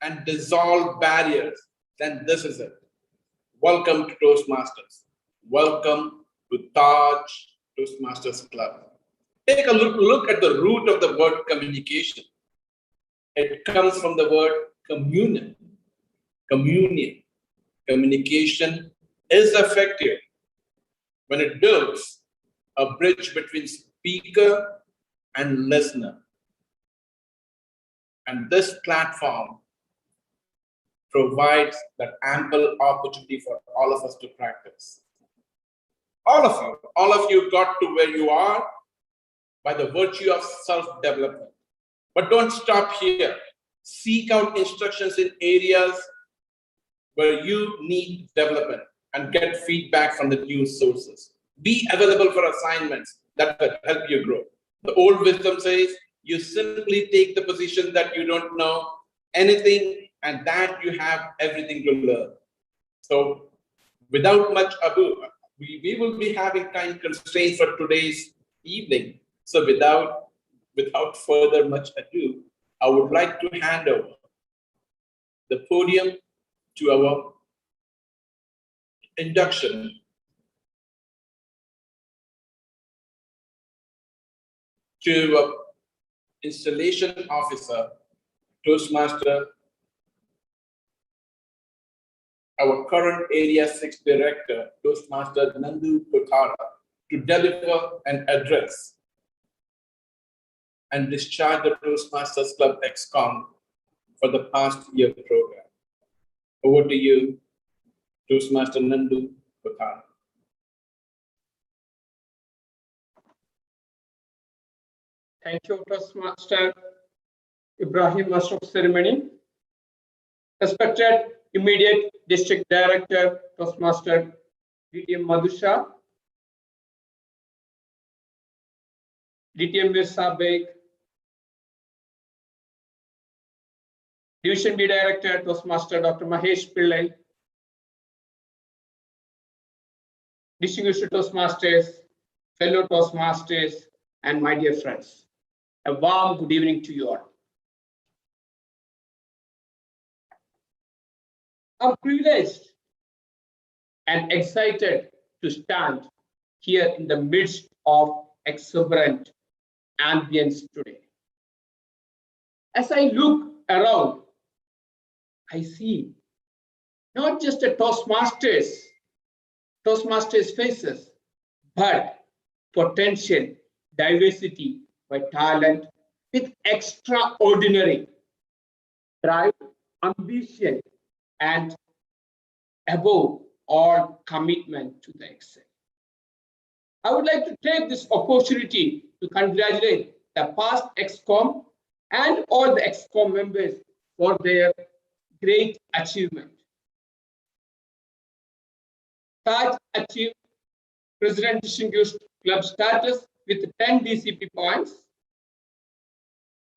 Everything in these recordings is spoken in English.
and dissolve barriers, then this is it. Welcome to Toastmasters. Welcome to Taj Toastmasters Club. Take a look at the root of the word communication. It comes from the word communion. Communion. Communication is effective when it builds a bridge between speaker and listener. And this platform provides that ample opportunity for all of us to practice. All of you got to where you are by the virtue of self-development. But don't stop here. Seek out instructions in areas where you need development and get feedback from the news sources. Be available for assignments that will help you grow. The old wisdom says, you simply take the position that you don't know anything and that you have everything to learn. So without much ado, we will be having time constraints for today's evening. So without further much ado, I would like to hand over the podium to our induction to installation officer, Toastmaster, our current Area 6 Director, Toastmaster Nandu Kothara, to deliver an address and discharge the Toastmasters Club Excom for the past year program. Over to you, Toastmaster Nandu Kothara. Thank you, Toastmaster Ibrahim, Master of Ceremony. Respected Immediate District Director, Toastmaster DTM Madhusha, DTM Mir Sabek, Division B Director, Toastmaster Dr. Mahesh Pillai, distinguished Toastmasters, fellow Toastmasters, and my dear friends. A warm good evening to you all. I'm privileged and excited to stand here in the midst of exuberant ambience today. As I look around, I see not just a Toastmasters faces, but potential diversity by talent with extraordinary drive, ambition, and above all commitment to the excel. I would like to take this opportunity to congratulate the past Excom and all the Excom members for their great achievement. Taj achieved President Distinguished Club status with 10 DCP points,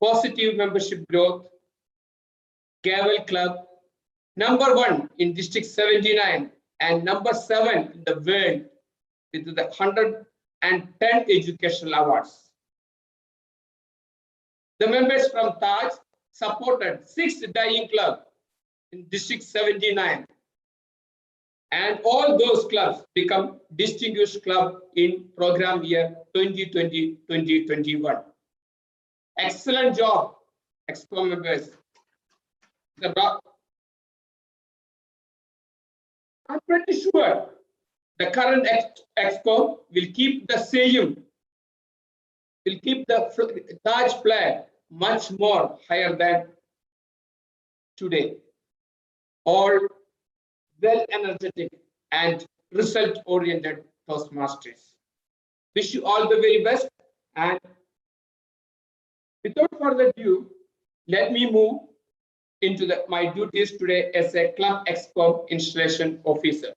positive membership growth, Gavel Club, #1 in District 79 and #7 in the world with the 110 educational awards. The members from Taj supported 6 Dying Club in District 79, and all those clubs become distinguished club in program year 2020-2021. Excellent job, Excom members. I'm pretty sure the current Excom will keep the same, will keep the Taj flag much more higher than today. All well energetic and result-oriented Toastmasters. Wish you all the very best, and without further ado, let me move into my duties today as a Club Excom installation officer.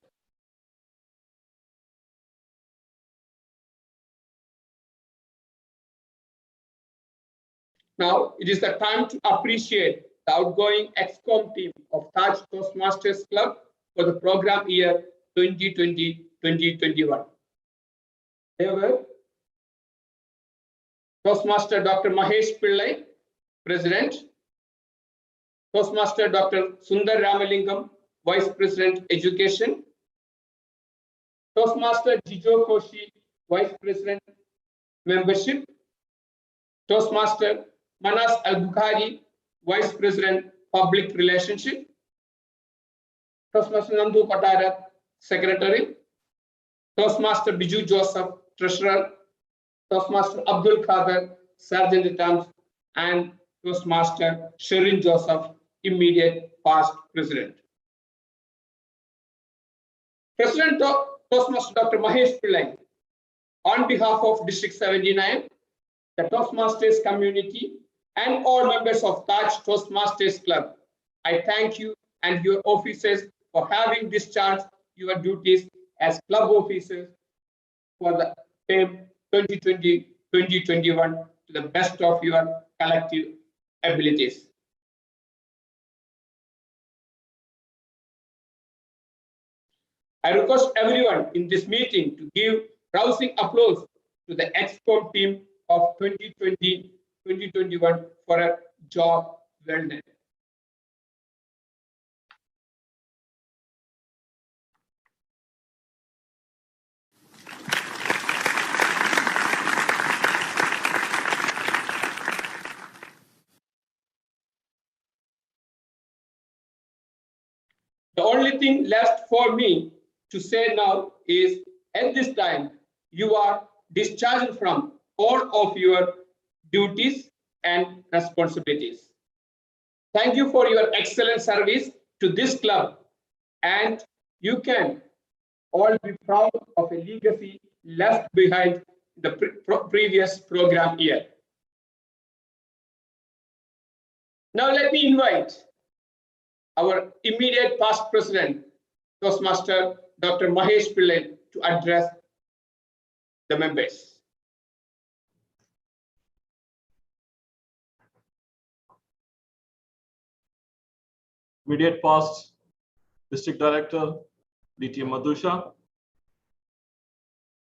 Now it is the time to appreciate the outgoing Excom team of Taj Toastmasters Club for the program year 2020-2021. They were Toastmaster Dr. Mahesh Pillai, President, Toastmaster Dr. Sundar Ramalingam, Vice President Education. Toastmaster Jijo Koshi, Vice President Membership. Toastmaster Manas Al-Bukhari, Vice President Public Relationship. Toastmaster Nandu Patara, Secretary. Toastmaster Biju Joseph, Treasurer. Toastmaster Abdul Khader, Sergeant at Arms, and Toastmaster Sherin Joseph, immediate past President. President Toastmaster Dr. Mahesh Pillai, on behalf of District 79, the Toastmasters community, and all members of Taj Toastmasters Club, I thank you and your officers for having discharged your duties as club officers for the term 2020-2021 to the best of your collective abilities. I request everyone in this meeting to give rousing applause to the Excom team of 2020-2021 for a job well done. The only thing left for me to say now is, at this time, you are discharged from all of your duties and responsibilities. Thank you for your excellent service to this club, and you can all be proud of a legacy left behind the previous program year. Now let me invite our immediate past president, Toastmaster Dr. Mahesh Pillai, to address the members. Immediate past District Director, DTM Madhusha.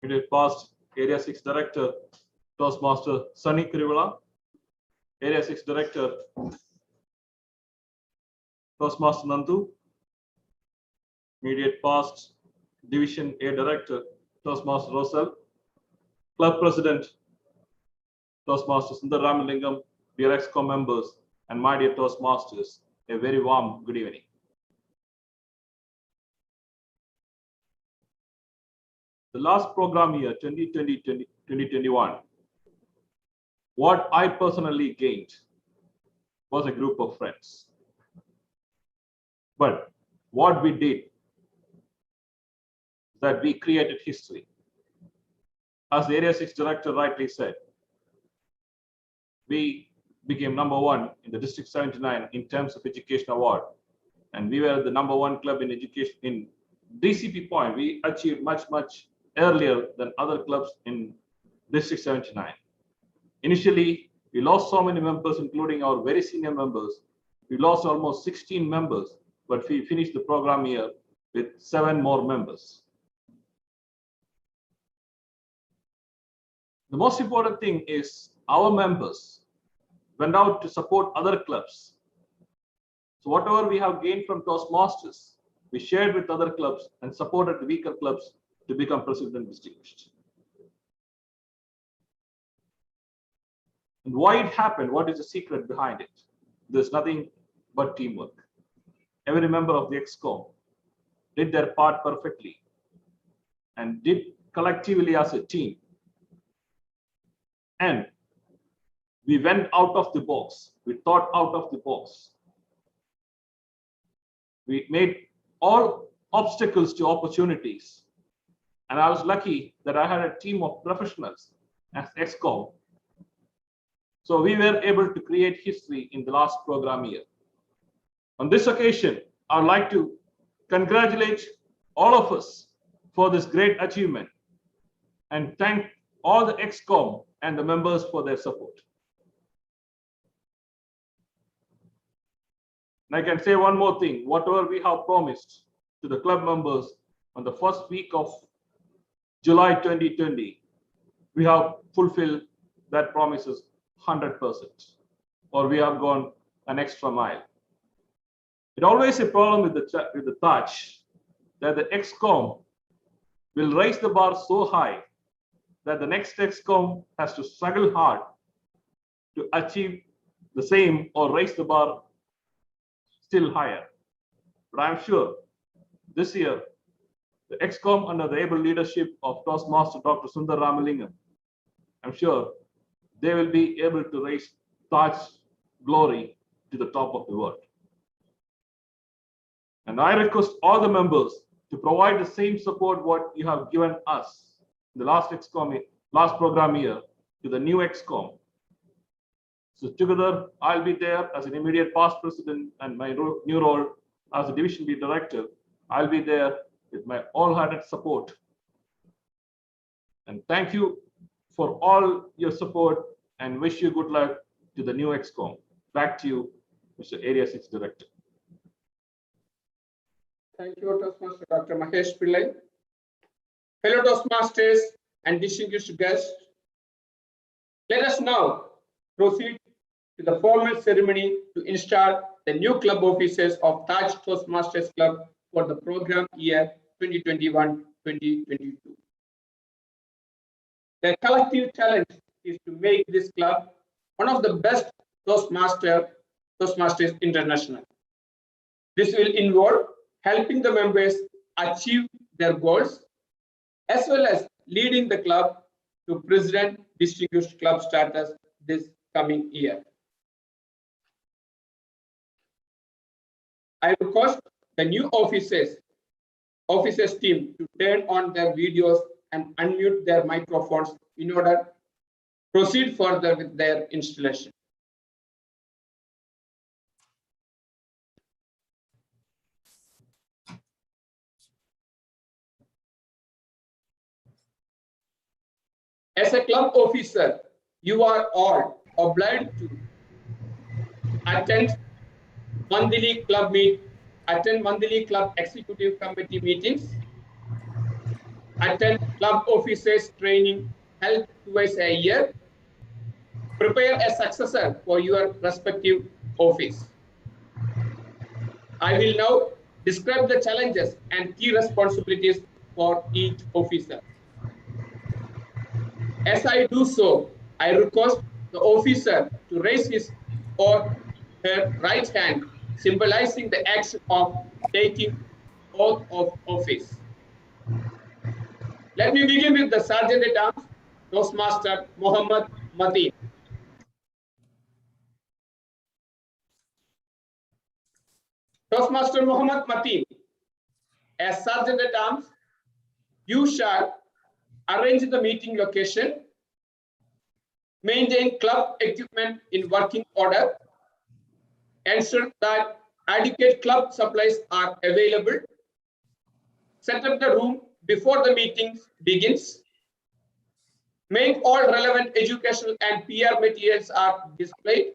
Immediate past Area 6 Director, Toastmaster Sunny Krivala. Area 6 Director, Toastmaster Nandu. Immediate past Division A Director, Toastmaster Rosal. Club President, Toastmaster Sundar Ramalingam, dear Excom members, and my dear Toastmasters, a very warm good evening. The last program year, 2020-2021, what I personally gained was a group of friends. But what we did, that we created history. As the Area 6 Director rightly said, we became #1 in the District 79 in terms of education award. And we were the #1 club in education in DCP point. We achieved much earlier than other clubs in District 79. Initially, we lost so many members, including our very senior members. We lost almost 16 members, but we finished the program year with 7 more members. The most important thing is our members went out to support other clubs. So whatever we have gained from Toastmasters, we shared with other clubs and supported the weaker clubs to become president distinguished. And why it happened, what is the secret behind it? There's nothing but teamwork. Every member of the Excom did their part perfectly and did collectively as a team. And we went out of the box. We thought out of the box. We made all obstacles to opportunities. And I was lucky that I had a team of professionals as Excom. So we were able to create history in the last program year. On this occasion, I would like to congratulate all of us for this great achievement and thank all the Excom and the members for their support. And I can say one more thing, whatever we have promised to the club members on the first week of July 2020, we have fulfilled that promises 100%, or we have gone an extra mile. It always a problem with the Taj that the Excom will raise the bar so high that the next Excom has to struggle hard to achieve the same or raise the bar still higher. But I'm sure this year, the Excom under the able leadership of Toastmaster Dr. Sundar Ramalingam, I'm sure they will be able to raise Taj glory to the top of the world. And I request all the members to provide the same support what you have given us in the last program year to the new Excom. So together, I'll be there as an immediate past president and my new role as a division lead director. I'll be there with my all-hearted support. And thank you for all your support and wish you good luck to the new Excom. Back to you, Mr. Area 6 Director. Thank you, Toastmaster Dr. Mahesh Pillai. Fellow Toastmasters and distinguished guests, let us now proceed to the formal ceremony to install the new club officers of Taj Toastmasters Club for the program year 2021-2022. Their collective challenge is to make this club one of the best Toastmasters International. This will involve helping the members achieve their goals, as well as leading the club to President Distinguished Club status this coming year. I request the new officers team to turn on their videos and unmute their microphones in order to proceed further with their installation. As a club officer, you are all obliged to attend monthly club executive committee meetings, attend club officers training held twice a year, prepare a successor for your respective office. I will now describe the challenges and key responsibilities for each officer. As I do so, I request the officer to raise his or her right hand, symbolizing the action of taking oath of office. Let me begin with the Sergeant at Arms, Toastmaster Mohammed Mateen. Toastmaster Mohammed Mateen, as Sergeant at Arms, you shall arrange the meeting location, maintain club equipment in working order, ensure that adequate club supplies are available, set up the room before the meeting begins, make all relevant educational and PR materials are displayed,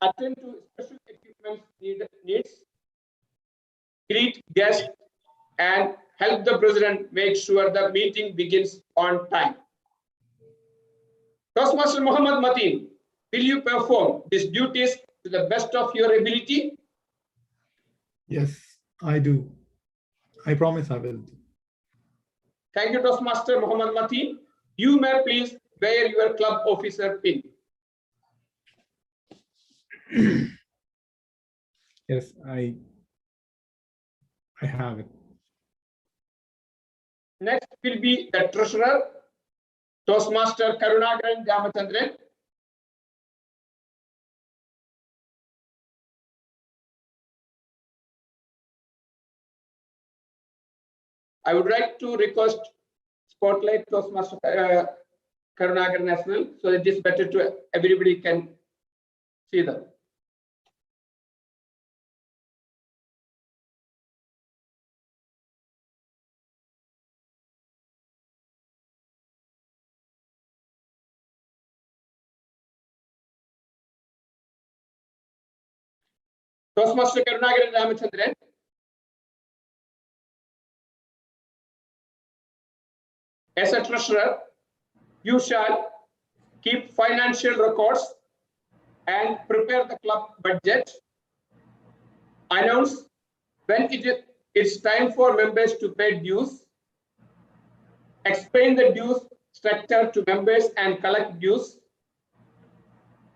attend to special equipment needs, greet guests, and help the president make sure the meeting begins on time. Toastmaster Mohammed Mateen, will you perform these duties to the best of your ability? Yes, I do. I promise I will. Thank you, Toastmaster Mohammed Mateen. You may please wear your club officer pin. Yes, I have it. Next will be the treasurer, Toastmaster Karunagaran Ramachandran. I would like to request spotlight Toastmaster Karunagaran as well, so it is better to everybody can see them. Toastmaster Karunagaran Ramachandran. As a treasurer, you shall keep financial records and prepare the club budget, Announce when it's time for members to pay dues. Explain the dues structure to members and collect dues.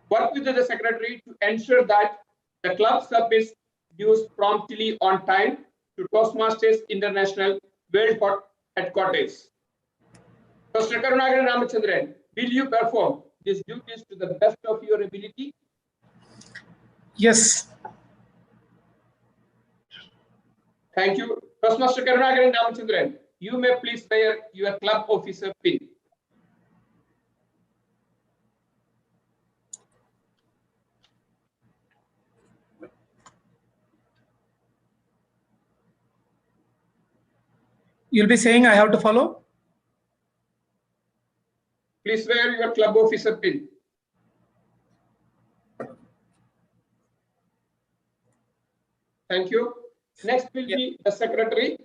Work with the secretary to ensure that the club submits dues promptly on time to Toastmasters International World Headquarters. Mr. Karunagaran Ramachandran, will you perform these duties to the best of your ability? Yes. Thank you. Toastmaster Karunagaran Ramachandran, you may please wear your club officer pin. You'll be saying I have to follow? Please wear your club officer pin. Thank you. Next will be the secretary,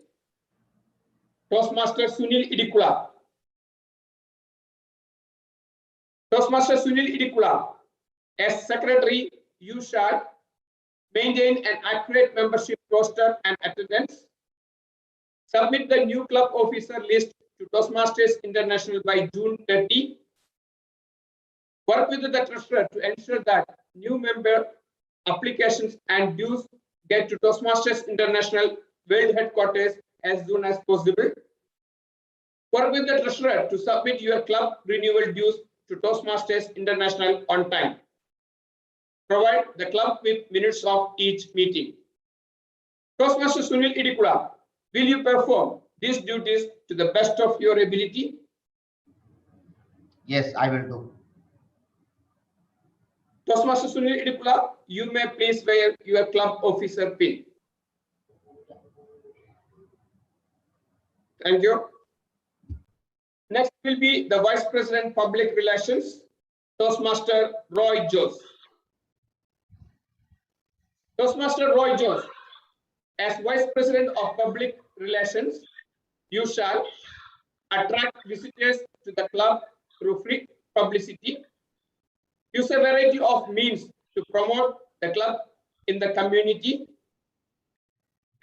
Toastmaster Sunil Idikula. Toastmaster Sunil Idikula, as secretary, you shall maintain an accurate membership roster and attendance. Submit the new club officer list to Toastmasters International by June 30. Work with the treasurer to ensure that new member applications and dues get to Toastmasters International World Headquarters as soon as possible. Work with the treasurer to submit your club renewal dues to Toastmasters International on time. Provide the club with minutes of each meeting. Toastmaster Sunil Idikula, will you perform these duties to the best of your ability? Yes, I will do. Toastmaster Sunil Idikula, you may please wear your club officer pin. Thank you. Next will be the Vice President Public Relations, Toastmaster Roy Jose. Toastmaster Roy Jose, as Vice President of Public Relations, you shall attract visitors to the club through free publicity. Use a variety of means to promote the club in the community.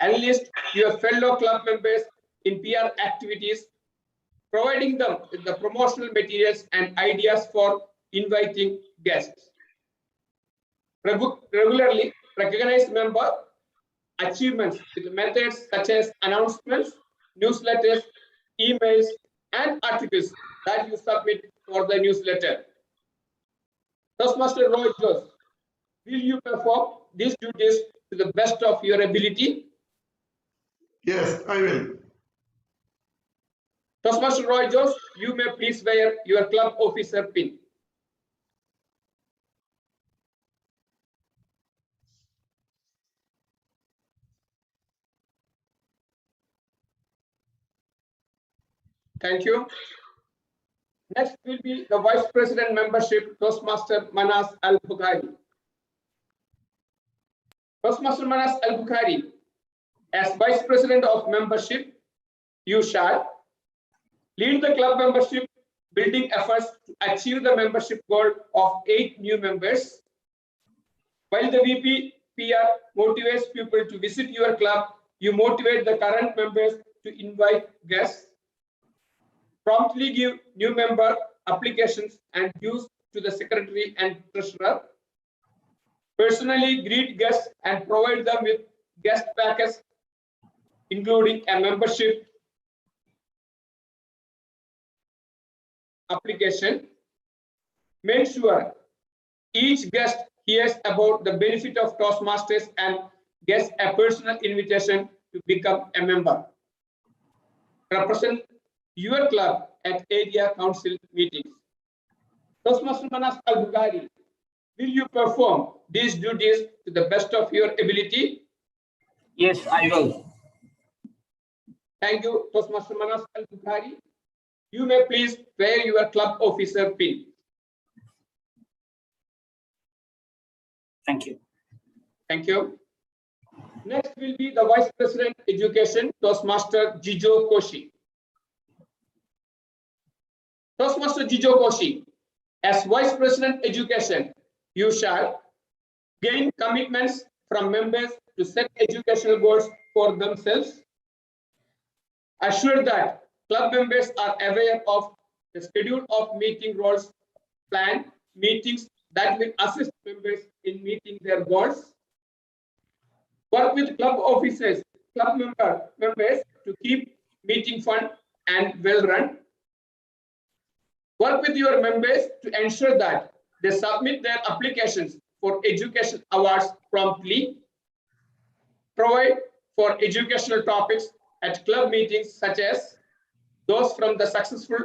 Enlist your fellow club members in PR activities, providing them with the promotional materials and ideas for inviting guests. Regularly recognize member achievements with methods such as announcements, newsletters, emails, and articles that you submit for the newsletter. Toastmaster Roy Jose, will you perform these duties to the best of your ability? Yes, I will. Toastmaster Roy Jose, you may please wear your club officer pin. Thank you. Next will be the Vice President Membership, Toastmaster Manas Al-Bukhari. Toastmaster Manas Al-Bukhari, as Vice President of Membership, you shall lead the club membership building efforts to achieve the membership goal of 8 new members. While the VP PR motivates people to visit your club, you motivate the current members to invite guests. Promptly give new member applications and dues to the secretary and treasurer. Personally greet guests and provide them with guest packets, including a membership application. Make sure each guest hears about the benefit of Toastmasters and gets a personal invitation to become a member. Represent your club at area council meetings. Toastmaster Manas Al-Bukhari, will you perform these duties to the best of your ability? Yes, I will. Thank you, Toastmaster Manas Al-Bukhari. You may please wear your club officer pin. Thank you. Thank you. Next will be the Vice President Education, Toastmaster Jijo Koshi. Toastmaster Jijo Koshi, as Vice President Education, you shall gain commitments from members to set educational goals for themselves. Assure that club members are aware of the schedule of meeting roles, plan meetings that will assist members in meeting their goals. Work with club officers, club members to keep meeting fun and well run. Work with your members to ensure that they submit their applications for education awards promptly. Provide for educational topics at club meetings such as those from the successful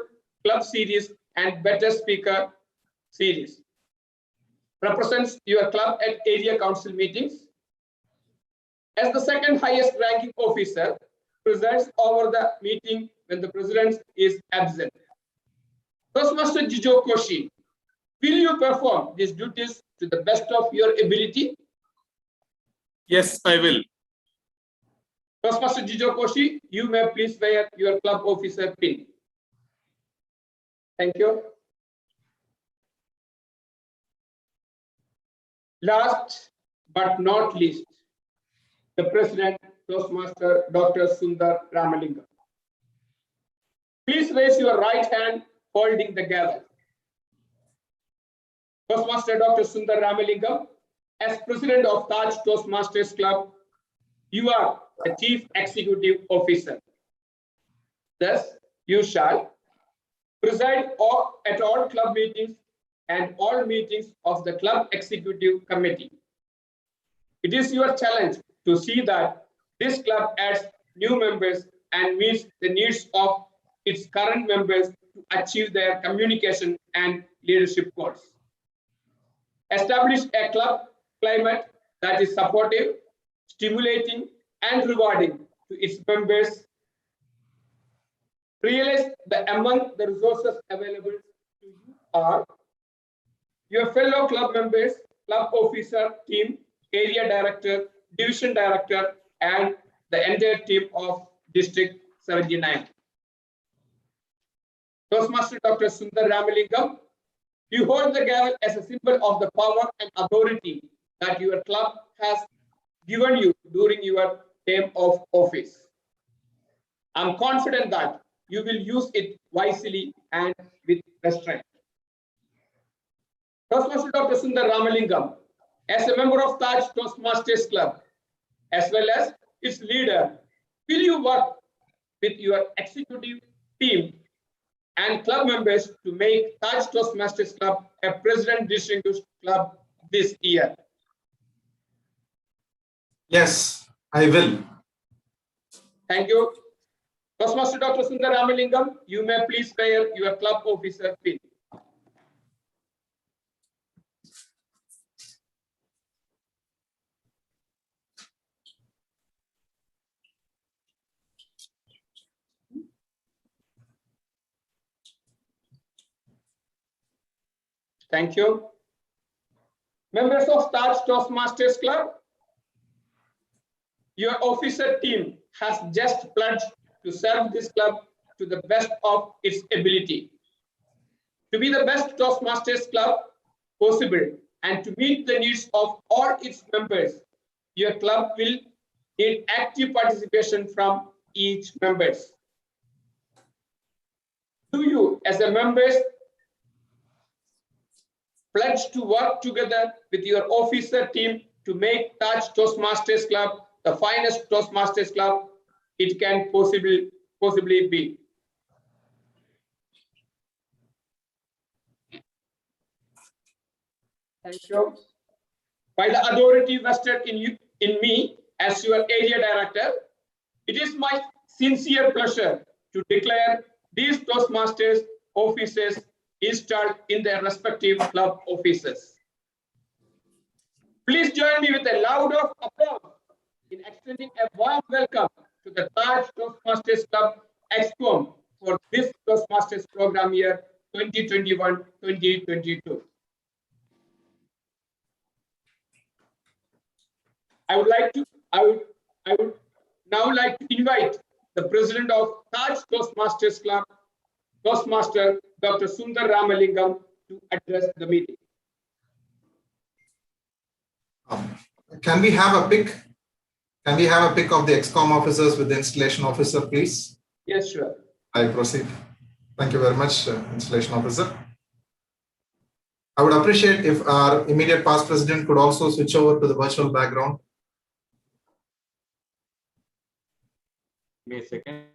club series and better speaker series. Represents your club at area council meetings. As the second highest ranking officer, presides over the meeting when the president is absent. Toastmaster Jijo Koshi, will you perform these duties to the best of your ability? Yes, I will. Toastmaster Jijo Koshi, you may please wear your club officer pin. Thank you. Last but not least, the President, Toastmaster Dr. Sundar Ramalingam. Please raise your right hand holding the gavel. Toastmaster Dr. Sundar Ramalingam, as President of Taj Toastmasters Club, you are the Chief Executive Officer. Thus, you shall preside at all club meetings and all meetings of the Club Executive Committee. It is your challenge to see that this club adds new members and meets the needs of its current members to achieve their communication and leadership goals. Establish a club climate that is supportive, stimulating, and rewarding to its members. Realize that among the resources available to you are your fellow club members, club officer team, area director, division director, and the entire team of District 79. Toastmaster Dr. Sundar Ramalingam, you hold the gavel as a symbol of the power and authority that your club has given you during your term of office. I'm confident that you will use it wisely and with restraint. Toastmaster Dr. Sundar Ramalingam, as a member of Taj Toastmasters Club, as well as its leader, will you work with your executive team and club members to make Taj Toastmasters Club a President Distinguished Club this year? Yes, I will. Thank you. Toastmaster Dr. Sundar Ramalingam, you may please wear your club officer pin. Thank you. Members of Taj Toastmasters Club, your officer team has just pledged to serve this club to the best of its ability. To be the best Toastmasters Club possible and to meet the needs of all its members, your club will need active participation from each members. Do you, as a members, pledge to work together with your officer team to make Taj Toastmasters Club the finest Toastmasters Club it can possibly be? Thank you. By the authority vested in me as your area director, it is my sincere pleasure to declare these Toastmasters offices installed in their respective club offices. Please join me with a loud of applause in extending a warm welcome to the Taj Toastmasters Club Excom for this Toastmasters program year 2021-2022. I would now like to invite the President of Taj Toastmasters Club, Toastmaster Dr. Sundar Ramalingam, to address the meeting. Can we have a pic? Can we have a pic of the Excom officers with the installation officer, please? Yes, sure. I proceed. Thank you very much, installation officer. I would appreciate if our immediate past president could also switch over to the virtual background. Give me a second.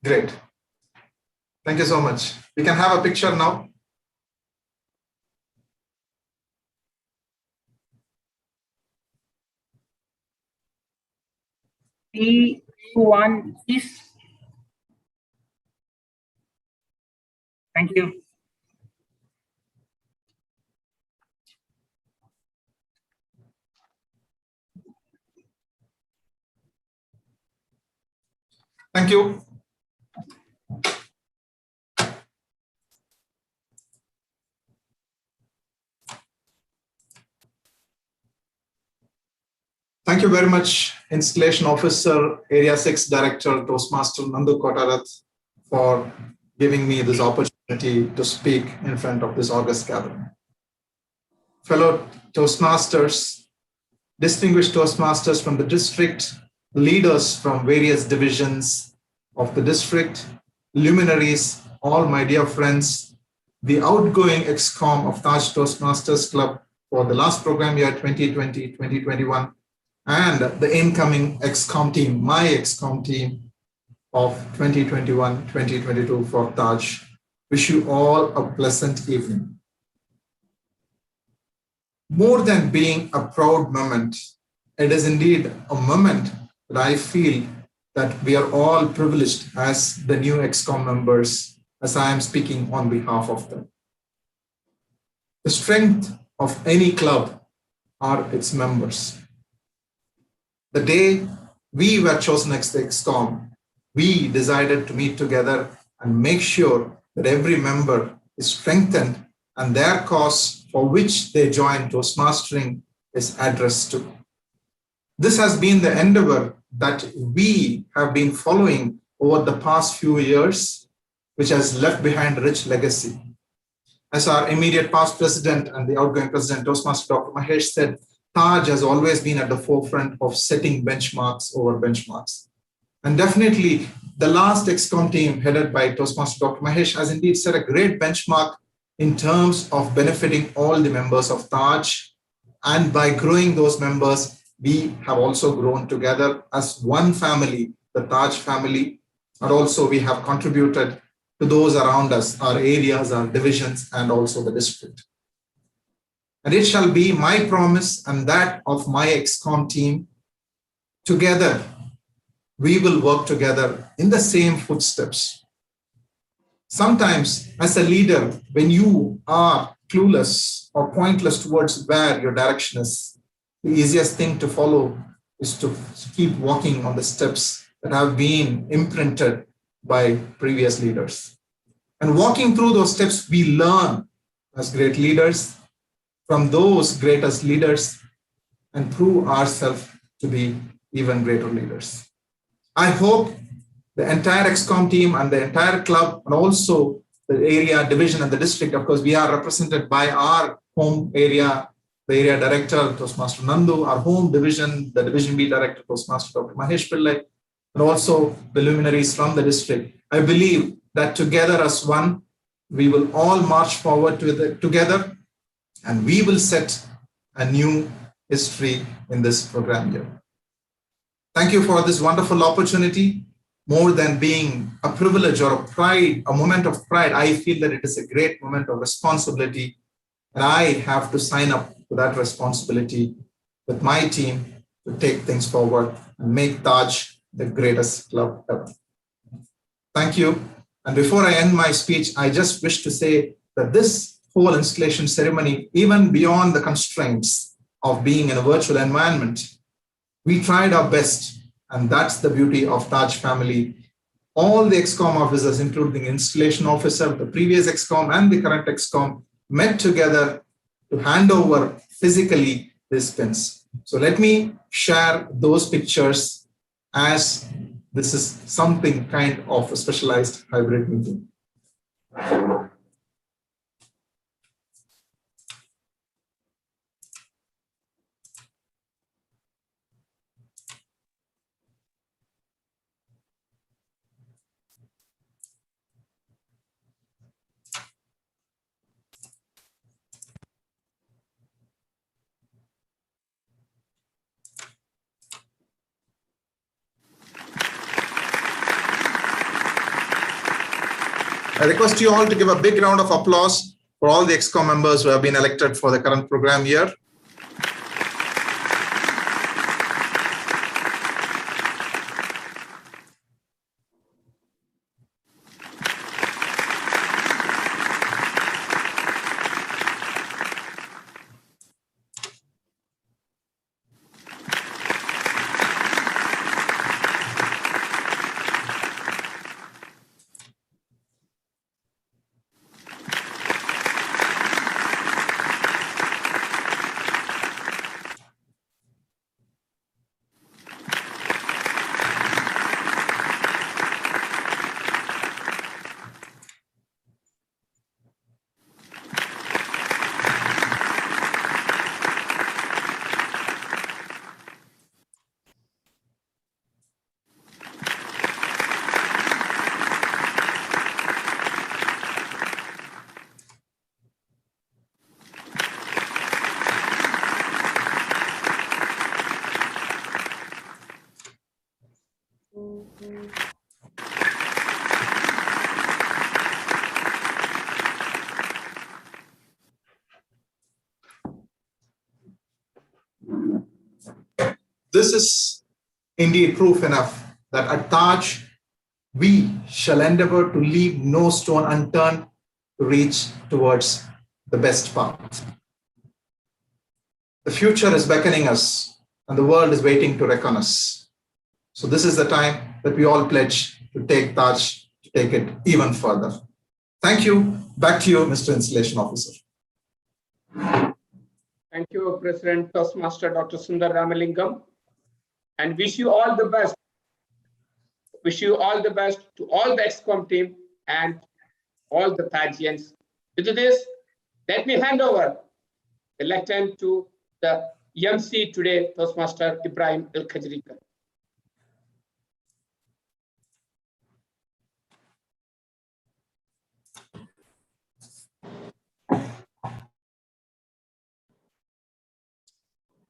Great. Thank you so much. We can have a picture now. P1 is. Thank you. Thank you. Thank you very much, Installation Officer, Area 6 Director, Toastmaster Nandu Kotarath, for giving me this opportunity to speak in front of this august gathering. Fellow Toastmasters, distinguished Toastmasters from the district, leaders from various divisions of the district, luminaries, all my dear friends, the outgoing Excom of Taj Toastmasters Club for the last program year 2020-2021, and the incoming Excom team, my Excom team of 2021-2022 for Taj. Wish you all a pleasant evening. More than being a proud moment, it is indeed a moment that I feel that we are all privileged as the new Excom members, as I am speaking on behalf of them. The strength of any club are its members. The day we were chosen as the Excom, we decided to meet together and make sure that every member is strengthened and their cause for which they join Toastmastering is addressed to. This has been the endeavor that we have been following over the past few years, which has left behind a rich legacy. As our immediate past president and the outgoing president, Toastmaster Dr. Mahesh said, Taj has always been at the forefront of setting benchmarks over benchmarks. And definitely the last Excom team headed by Toastmaster Dr. Mahesh has indeed set a great benchmark in terms of benefiting all the members of Taj. And by growing those members, we have also grown together as one family, the Taj family. And also we have contributed to those around us, our areas, our divisions, and also the district. And it shall be my promise and that of my Excom team, together, we will work together in the same footsteps. Sometimes as a leader, when you are clueless or pointless towards where your direction is, the easiest thing to follow is to keep walking on the steps that have been imprinted by previous leaders. And walking through those steps, we learn as great leaders from those greatest leaders and prove ourselves to be even greater leaders. I hope the entire Excom team and the entire club and also the area division and the district, of course, we are represented by our home area, the area director, Toastmaster Nandu, our home division, the division B director, Toastmaster Dr. Mahesh Pillai, and also the luminaries from the district. I believe that together as one, we will all march forward together and we will set a new history in this program year. Thank you for this wonderful opportunity. More than being a privilege or a pride, a moment of pride, I feel that it is a great moment of responsibility. And I have to sign up to that responsibility with my team to take things forward and make Taj the greatest club ever. Thank you. And before I end my speech, I just wish to say that this whole installation ceremony, even beyond the constraints of being in a virtual environment, we tried our best. And that's the beauty of Taj family. All the Excom officers, including the installation officer, the previous Excom and the current Excom, met together to hand over physically these pins. So let me share those pictures, as this is something kind of a specialized hybrid meeting. I request you all to give a big round of applause for all the Excom members who have been elected for the current program year. This is indeed proof enough that at Taj, we shall endeavor to leave no stone unturned to reach towards the best path. The future is beckoning us, and the world is waiting to reckon us. So this is the time that we all pledge to take Taj, to take it even further. Thank you. Back to you, Mr. Installation Officer. Thank you, President Toastmaster Dr. Sundar Ramalingam, and wish you all the best. Wish you all the best to all the Excom team and all the Tajians. With this, let me hand over the lectern to the MC today, Toastmaster Ibrahim El Khajrika.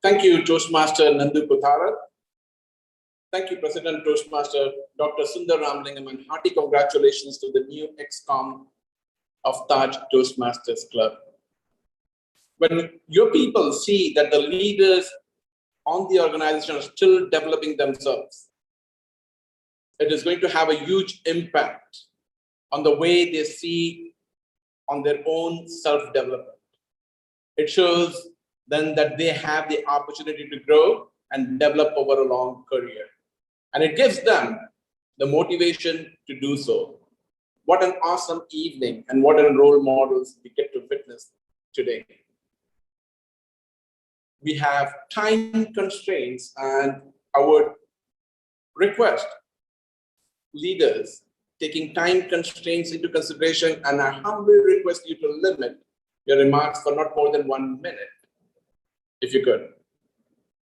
Thank you, Toastmaster Nandu Kothara. Thank you, President Toastmaster Dr. Sundar Ramalingam, and hearty congratulations to the new Excom of Taj Toastmasters Club. When your people see that the leaders on the organization are still developing themselves, it is going to have a huge impact on the way they see on their own self-development. It shows then that they have the opportunity to grow and develop over a long career. And it gives them the motivation to do so. What an awesome evening, and what a role models we get to witness today. We have time constraints, and I would request leaders taking time constraints into consideration, and I humbly request you to limit your remarks for not more than 1 minute, if you could.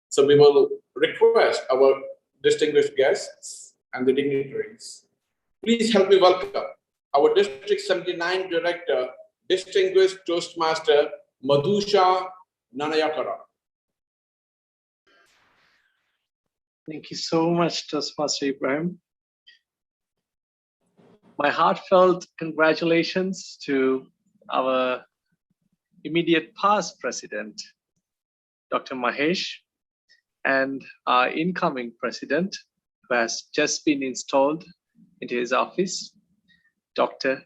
So we will request our distinguished guests and the dignitaries. Please help me welcome our District 79 Director, Distinguished Toastmaster Madhusha Nanayakara. Thank you so much, Toastmaster Ibrahim. My heartfelt congratulations to our immediate past president, Dr. Mahesh, and our incoming president, who has just been installed into his office, Dr.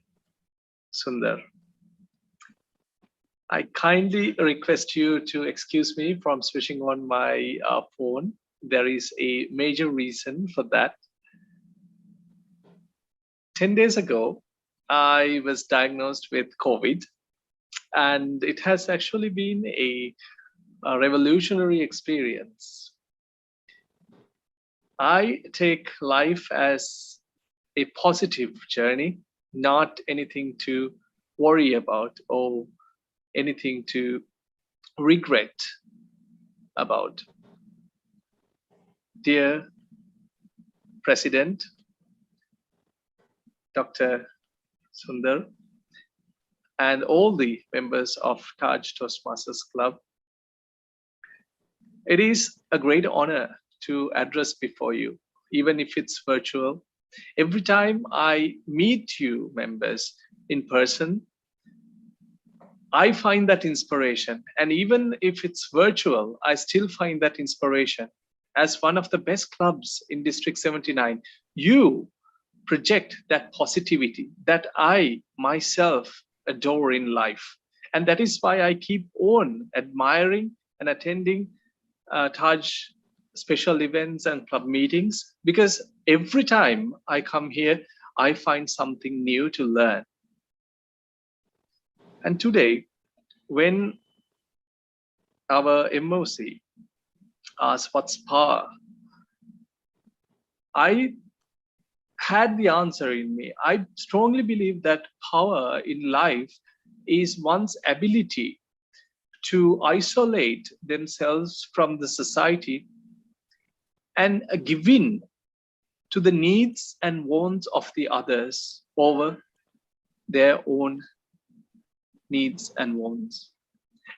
Sundar. I kindly request you to excuse me from switching on my phone. There is a major reason for that. 10 days ago, I was diagnosed with COVID, And it has actually been a revolutionary experience. I take life as a positive journey, not anything to worry about or anything to regret about. Dear President, Dr. Sundar, and all the members of Taj Toastmasters Club, it is a great honor to address before you, even if it's virtual. Every time I meet you members in person, I find that inspiration. And even if it's virtual, I still find that inspiration. As one of the best clubs in District 79, you project that positivity that I myself adore in life. And that is why I keep on admiring and attending Taj special events and club meetings, because every time I come here, I find something new to learn. And today, when our MOC asked what's power, I had the answer in me. I strongly believe that power in life is one's ability to isolate themselves from the society and give in to the needs and wants of the others over their own needs and wants.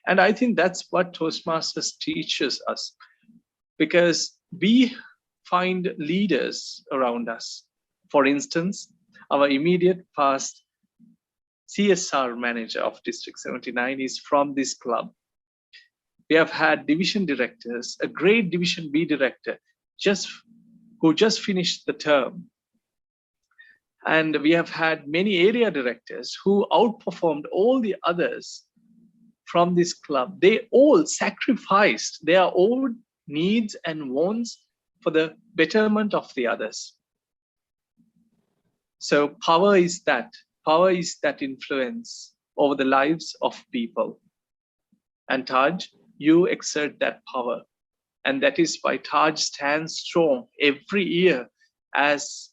And I think that's what Toastmasters teaches us, because we find leaders around us. For instance, our immediate past CSR manager of District 79 is from this club. We have had division directors, a great Division B director who just finished the term. And we have had many area directors who outperformed all the others from this club. They all sacrificed their own needs and wants for the betterment of the others. So power is that influence over the lives of people. And Taj, you exert that power. And that is why Taj stands strong every year as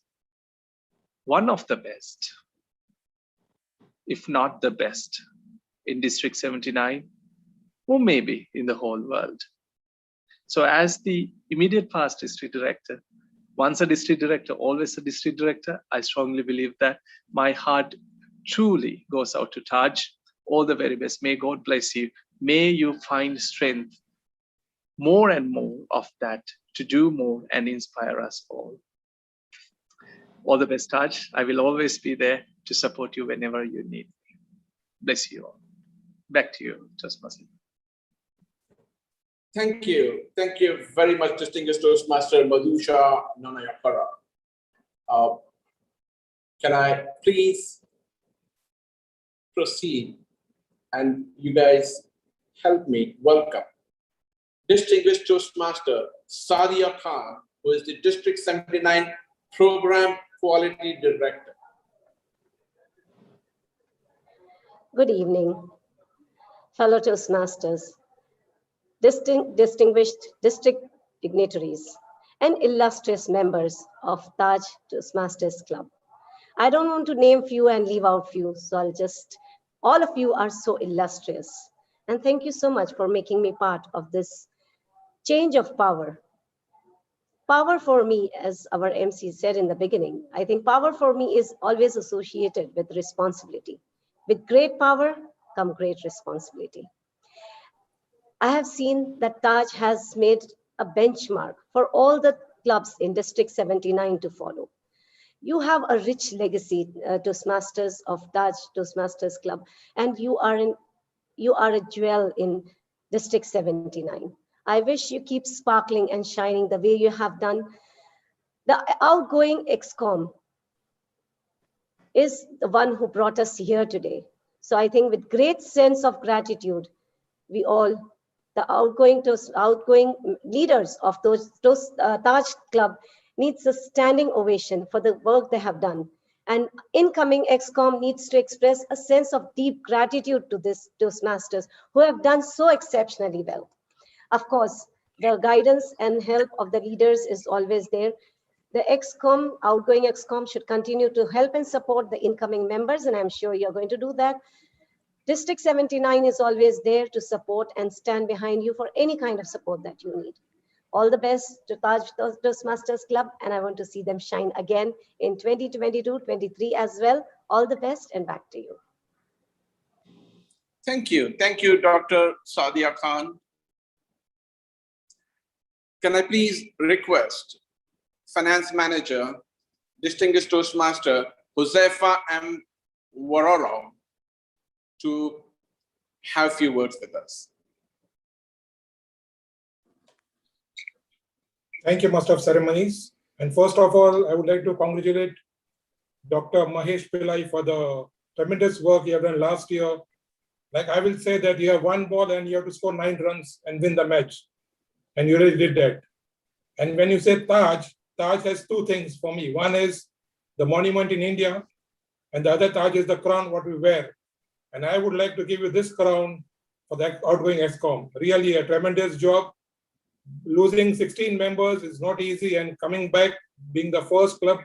one of the best, if not the best, in District 79, or maybe in the whole world. So as the immediate past district director, once a district director, always a district director, I strongly believe that my heart truly goes out to Taj. All the very best. May God bless you. May you find strength, more and more of that, to do more and inspire us all. All the best, Taj. I will always be there to support you whenever you need me. Bless you all. Back to you, Toastmaster. Thank you. Thank you very much, distinguished Toastmaster Madhusha Nanayakara. Can I please proceed and you guys help me welcome distinguished Toastmaster Sadia Khan, who is the District 79 Program Quality Director. Good evening, fellow Toastmasters, distinguished district dignitaries, and illustrious members of Taj Toastmasters Club. I don't want to name few and leave out few, so all of you are so illustrious. And thank you so much for making me part of this change of power. Power for me, as our MC said in the beginning, I think power for me is always associated with responsibility. With great power come great responsibility. I have seen that Taj has made a benchmark for all the clubs in District 79 to follow. You have a rich legacy, Toastmasters of Taj Toastmasters Club, and you are a jewel in District 79. I wish you keep sparkling and shining the way you have done. The outgoing Excom is the one who brought us here today. So I think with great sense of gratitude, we all, the outgoing leaders of Taj Club needs a standing ovation for the work they have done. And incoming Excom needs to express a sense of deep gratitude to this Toastmasters who have done so exceptionally well. Of course, the guidance and help of the leaders is always there. The Excom, outgoing Excom, should continue to help and support the incoming members, and I'm sure you're going to do that. District 79 is always there to support and stand behind you for any kind of support that you need. All the best to Taj Toastmasters Club, and I want to see them shine again in 2022-23 as well. All the best, and back to you. Thank you. Thank you, Dr. Sadia Khan. Can I please request Finance Manager, Distinguished Toastmaster, Josefa M. Waroro, to have a few words with us. Thank you, Master of Ceremonies. And first of all, I would like to congratulate Dr. Mahesh Pillai for the tremendous work you have done last year. Like I will say that you have one ball and you have to score 9 runs and win the match. And you really did that. And when you say Taj, Taj has 2 things for me. One is the monument in India, and the other Taj is the crown what we wear. And I would like to give you this crown for the outgoing Excom. Really a tremendous job. Losing 16 members is not easy, and coming back, being the first club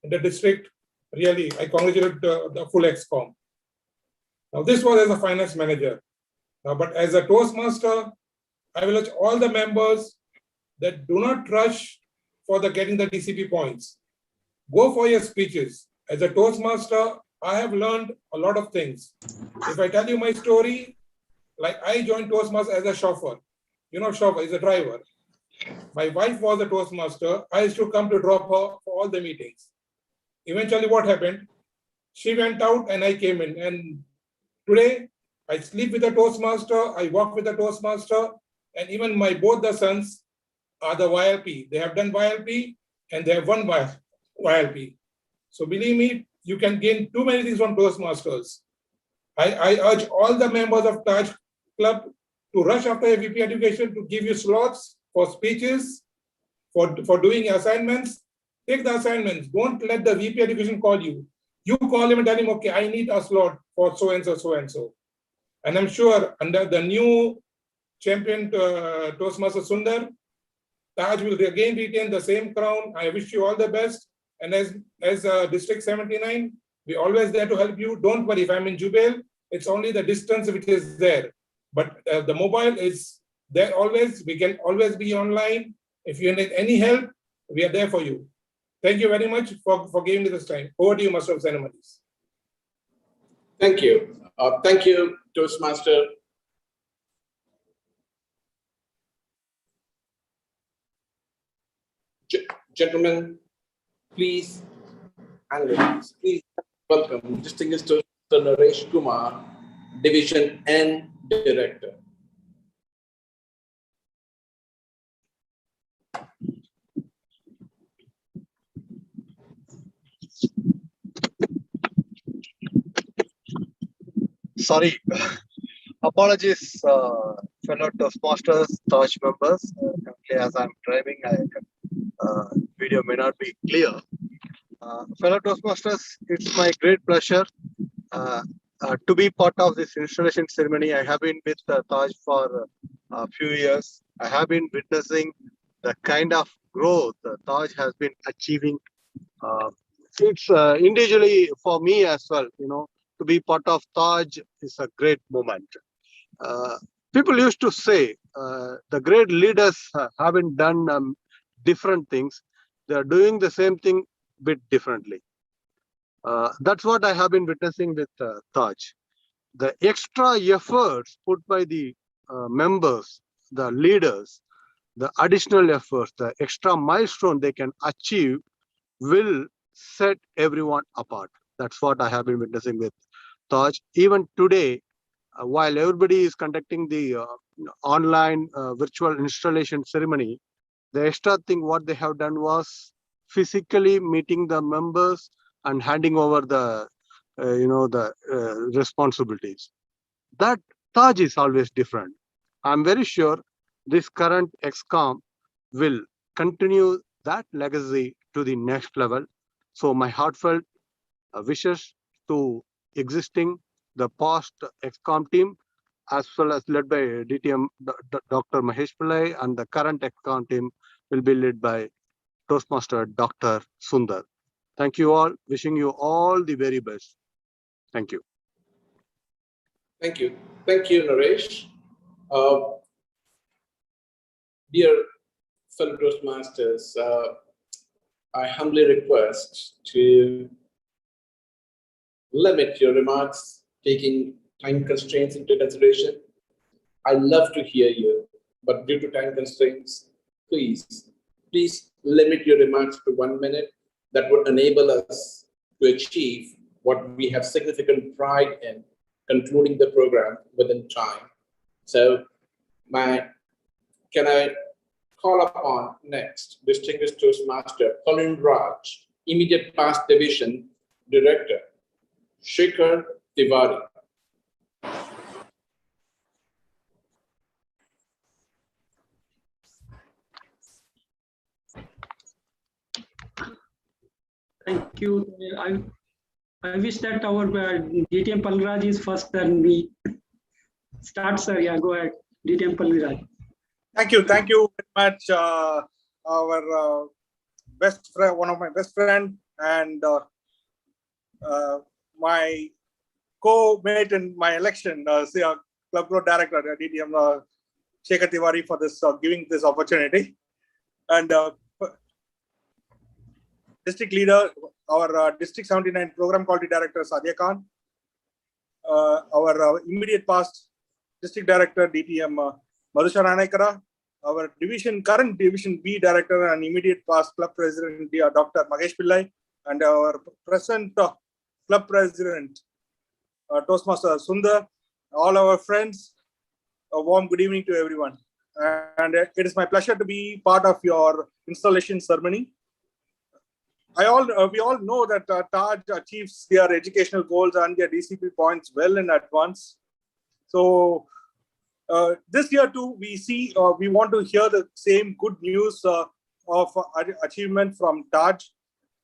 in the district, really, I congratulate the full Excom. Now, this was as a finance manager. Now, but as a Toastmaster, I will urge all the members that do not rush for getting the DCP points. Go for your speeches. As a Toastmaster, I have learned a lot of things. If I tell you my story, like I joined Toastmasters as a chauffeur. You know, chauffeur is a driver. My wife was a Toastmaster. I used to come to drop her for all the meetings. Eventually, what happened? She went out and I came in. And today, I sleep with a Toastmaster. I walk with a Toastmaster. And even my both the sons are the YLP. They have done YLP and they have won YLP. So believe me, you can gain too many things from Toastmasters. I urge all the members of Taj Club to rush after a VP education to give you slots for speeches, for doing assignments. Take the assignments. Don't let the VP education call you. You call him and tell him, okay, I need a slot for so-and-so, so-and-so. And I'm sure under the new champion Toastmaster Sundar, Taj will again retain the same crown. I wish you all the best. And as District 79, we're always there to help you. Don't worry, if I'm in Jubail, it's only the distance which is there. But the mobile is there always. We can always be online. If you need any help, we are there for you. Thank you very much for giving me this time. Over to you, Master of Ceremonies. Thank you. Thank you, Toastmaster. Gentlemen, please, and ladies, please welcome Distinguished Toastmaster Naresh Kumar, Division N Director. Sorry, apologies, fellow Toastmasters, Taj members. As I'm driving, video may not be clear. Fellow Toastmasters, it's my great pleasure to be part of this installation ceremony. I have been with Taj for a few years. I have been witnessing the kind of growth Taj has been achieving. It's individually for me as well, you know, to be part of Taj is a great moment. People used to say the great leaders haven't done different things. They are doing the same thing bit differently. That's what I have been witnessing with Taj. The extra efforts put by the members, the leaders, the additional efforts, the extra milestone they can achieve will set everyone apart. That's what I have been witnessing with Taj. Even today, while everybody is conducting the online virtual installation ceremony, the extra thing what they have done was physically meeting the members and handing over the responsibilities. That Taj is always different. I'm very sure this current Excom will continue that legacy to the next level. So my heartfelt wishes to existing, the past Excom team, as well as led by DTM Dr. Mahesh Pillai, and the current Excom team will be led by Toastmaster Dr. Sundar. Thank you all. Wishing you all the very best. Thank you. Thank you. Thank you, Naresh. Dear fellow Toastmasters, I humbly request to limit your remarks, taking time constraints into consideration. I love to hear you, but due to time constraints, please limit your remarks to 1 minute. That would enable us to achieve what we have significant pride in, concluding the program within time. So, can I call upon next distinguished Toastmaster Colin Raj, immediate past division director, Shekhar Tiwari. Thank you. I wish that our DTM Palraj is first, then we start, sir. Yeah, go ahead. DTM Palraj. Thank you very much. Our best friend, one of my best friend, and my co-mate in my election, Club Growth Director at DTM, Shekhar Tiwari, for this giving this opportunity. And district leader, our District 79 Program Quality Director, Sadia Khan, our immediate past District Director, DTM Madhusha Ranekara, our current Division B Director and immediate past Club President, Dr. Mahesh Pillai, and our present Club President, Toastmaster Sundar, all our friends, a warm good evening to everyone. And it is my pleasure to be part of your installation ceremony. We all know that Taj achieves their educational goals and their DCP points well in advance. So this year too, we want to hear the same good news of achievement from Taj.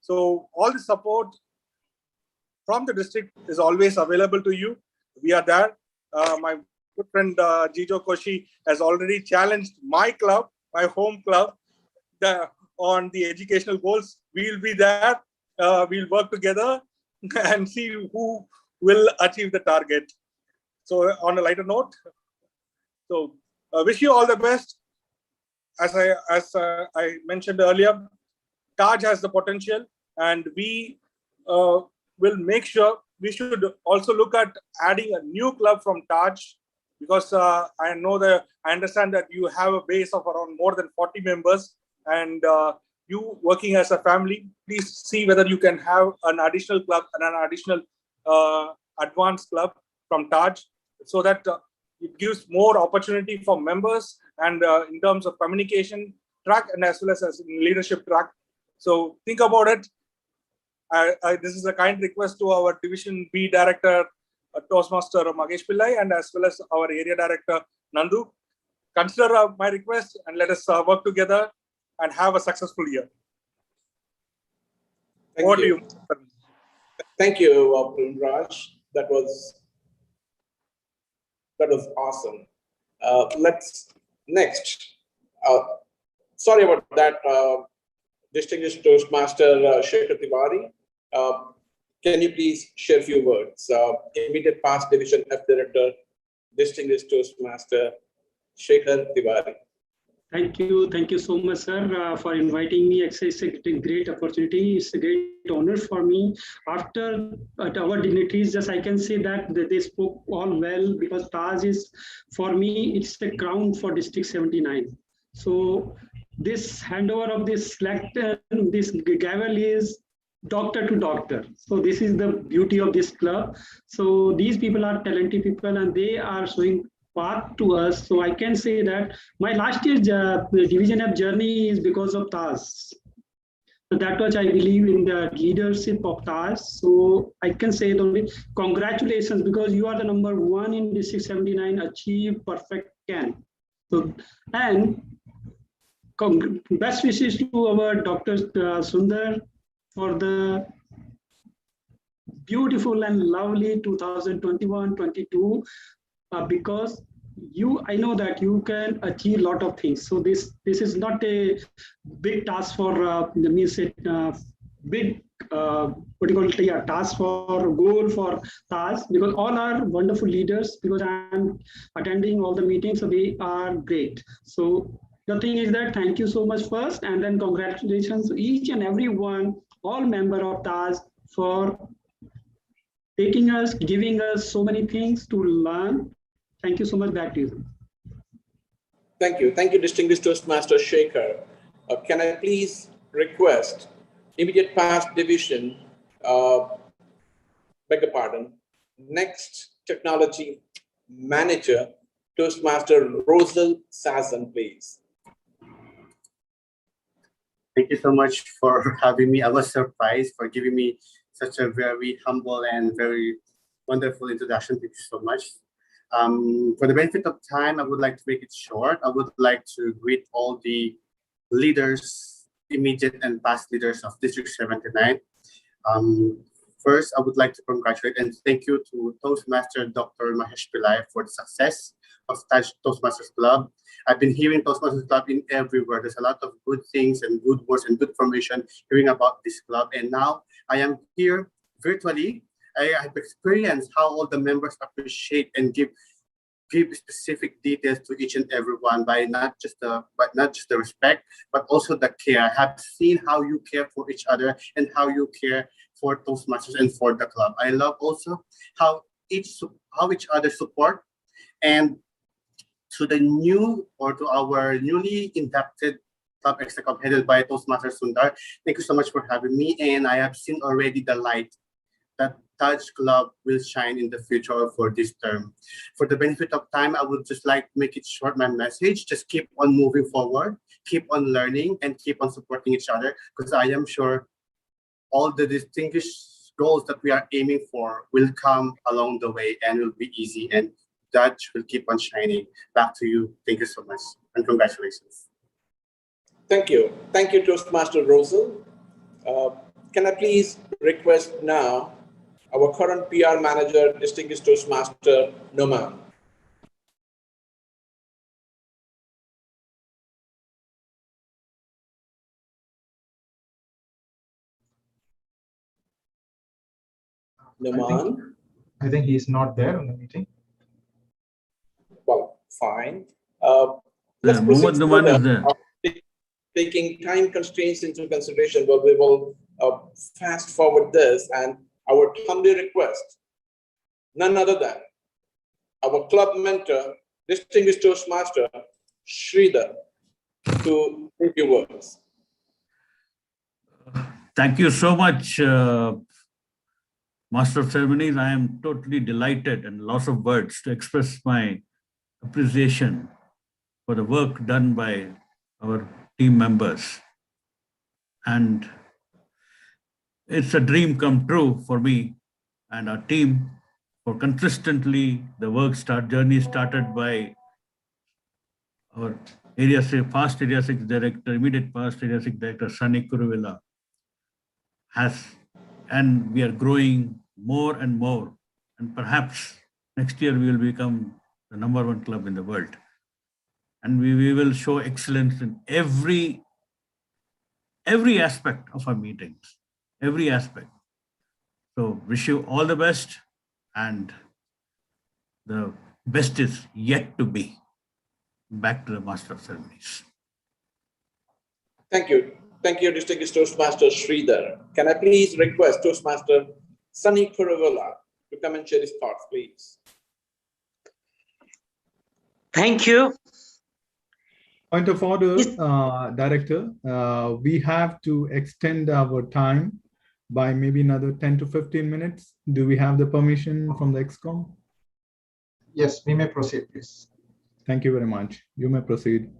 So all the support from the district is always available to you. We are there. My good friend Jijo Koshi has already challenged my club, my home club, on the educational goals. We'll be there. We'll work together and see who will achieve the target. So on a lighter note, so wish you all the best. As I mentioned earlier, Taj has the potential, and we will make sure we should also look at adding a new club from Taj, because I understand that you have a base of around more than 40 members, and you working as a family, please see whether you can have an additional club and an additional advanced club from Taj, so that it gives more opportunity for members, and in terms of communication track and as well as in leadership track. So think about it. This is a kind request to our Division B Director, Toastmaster Mahesh Pillai, and as well as our Area Director, Nandu. Consider my request and let us work together and have a successful year. Over to you. Thank you, Prem Raj. That was awesome. Let's next. Sorry about that, distinguished Toastmaster Shekhar Tiwari. Can you please share a few words? Immediate past Division F Director, distinguished Toastmaster Shekhar Tiwari. Thank you so much, sir, for inviting me. It's a great opportunity. It's a great honor for me. After our dignitaries, just I can say that they spoke all well, because Taj is, for me, it's a crown for District 79. So this handover of this this gavel is doctor to doctor. So this is the beauty of this club. So these people are talented people, and they are showing path to us. So I can say that my last year's Division F journey is because of Taj. So that much I believe in the leadership of Taj. So I can say only congratulations, because you are the #1 in District 79, achieve perfect can. So, and best wishes to our Dr. Sundar for the beautiful and lovely 2021-22 because I know that you can achieve a lot of things. So this is not a big task for big what do you call it? Yeah, task for goal for task, because all are wonderful leaders. Because I'm attending all the meetings, so they are great. So the thing is that thank you so much first, and then congratulations to each and every one, all member of Taj, for taking us, giving us so many things to learn. Thank you so much. Back to you. Thank you. Thank you, distinguished Toastmaster Shekhar. Can I please request immediate past division, beg your pardon, next technology manager, Toastmaster Rosal Sazan, please. Thank you so much for having me. I was surprised for giving me such a very humble and very wonderful introduction. Thank you so much. For the benefit of time, I would like to make it short. I would like to greet all the leaders, immediate and past leaders of District 79. First, I would like to congratulate and thank you to Toastmaster Dr. Mahesh Pillai for the success of Taj Toastmasters Club. I've been hearing Toastmasters Club in everywhere. There's a lot of good things and good words and good information hearing about this club. And now I am here virtually. I have experienced how all the members appreciate and give specific details to each and every one by not just the respect, but also the care. I have seen how you care for each other and how you care for Toastmasters and for the club. I love also how each other support. And to the new or to our newly inducted Club Excom headed by Toastmaster Sundar, thank you so much for having me. And I have seen already the light that Taj Club will shine in the future for this term. For the benefit of time, I would just like to make it short, my message. Just keep on moving forward, keep on learning, and keep on supporting each other, because I am sure all the distinguished goals that we are aiming for will come along the way and will be easy, and that will keep on shining. Back to you. Thank you so much, and congratulations. Thank you. Thank you, Toastmaster Rosal. Can I please request now our current PR manager, distinguished Toastmaster Noman. Noman? I think he's not there in the meeting. Well, fine. Let's proceed further. Taking time constraints into consideration, well, we will fast forward this, and I would humbly request none other than our club mentor, distinguished Toastmaster Sridhar, to say a few words. Thank you so much, Master of Ceremonies. I am totally delighted and loss of words to express my appreciation for the work done by our team members. And it's a dream come true for me and our team for consistently the journey started by our past Area 6 Director, immediate past Area 6 Director, Sunny Kuruvilla, and we are growing more and more. And perhaps next year we will become the #1 club in the world. And we will show excellence in every aspect of our meetings, every aspect. So wish you all the best, and the best is yet to be. Back to the Master of Ceremonies. Thank you. Thank you, distinguished Toastmaster Sridhar. Can I please request Toastmaster Sunny Kuruvilla to come and share his thoughts, please? Thank you. Point of order, Director. We have to extend our time by maybe another 10 to 15 minutes. Do we have the permission from the Excom? Yes, we may proceed, please. Thank you very much. You may proceed.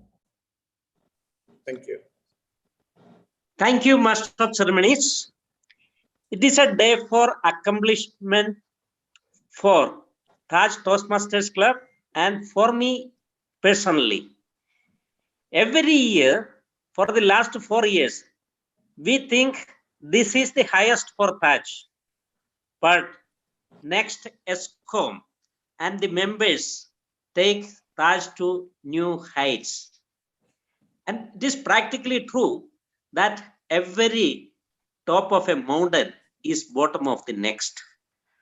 Thank you. Thank you, Master of Ceremonies. It is a day for accomplishment for Taj Toastmasters Club and for me personally. Every year, for the last 4 years, we think this is the highest for Taj. but next Excom and the members take Taj to new heights. And it is practically true that every top of a mountain is bottom of the next.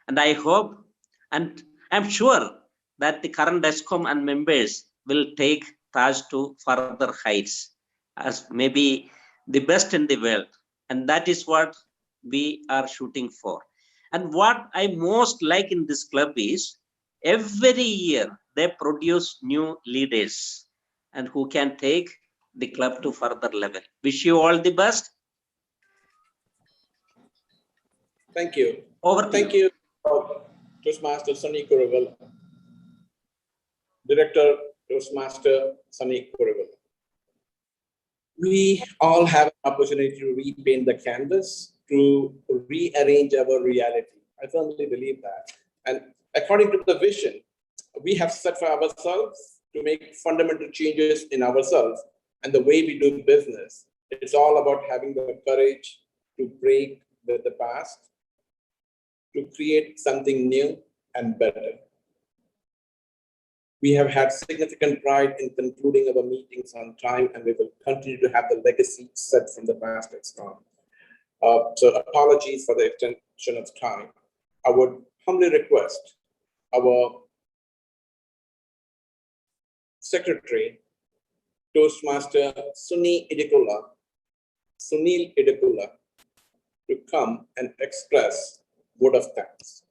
And I hope and I'm sure that the current Excom and members will take Taj to further heights as maybe the best in the world. And that is what we are shooting for. And what I most like in this club is every year they produce new leaders and who can take the club to further level. Wish you all the best. Thank you. Over to Thank you, Toastmaster Sunny Kuravel. Director, Toastmaster Sunny Kuravel. We all have an opportunity to repaint the canvas, to rearrange our reality. I firmly believe that. And according to the vision, we have set for ourselves to make fundamental changes in ourselves and the way we do business. It's all about having the courage to break with the past, to create something new and better. We have had significant pride in concluding our meetings on time, and we will continue to have the legacy set from the past Excom. So apologies for the extension of time. I would humbly request our Secretary, Toastmaster Sunil Idekula, to come and express word of thanks.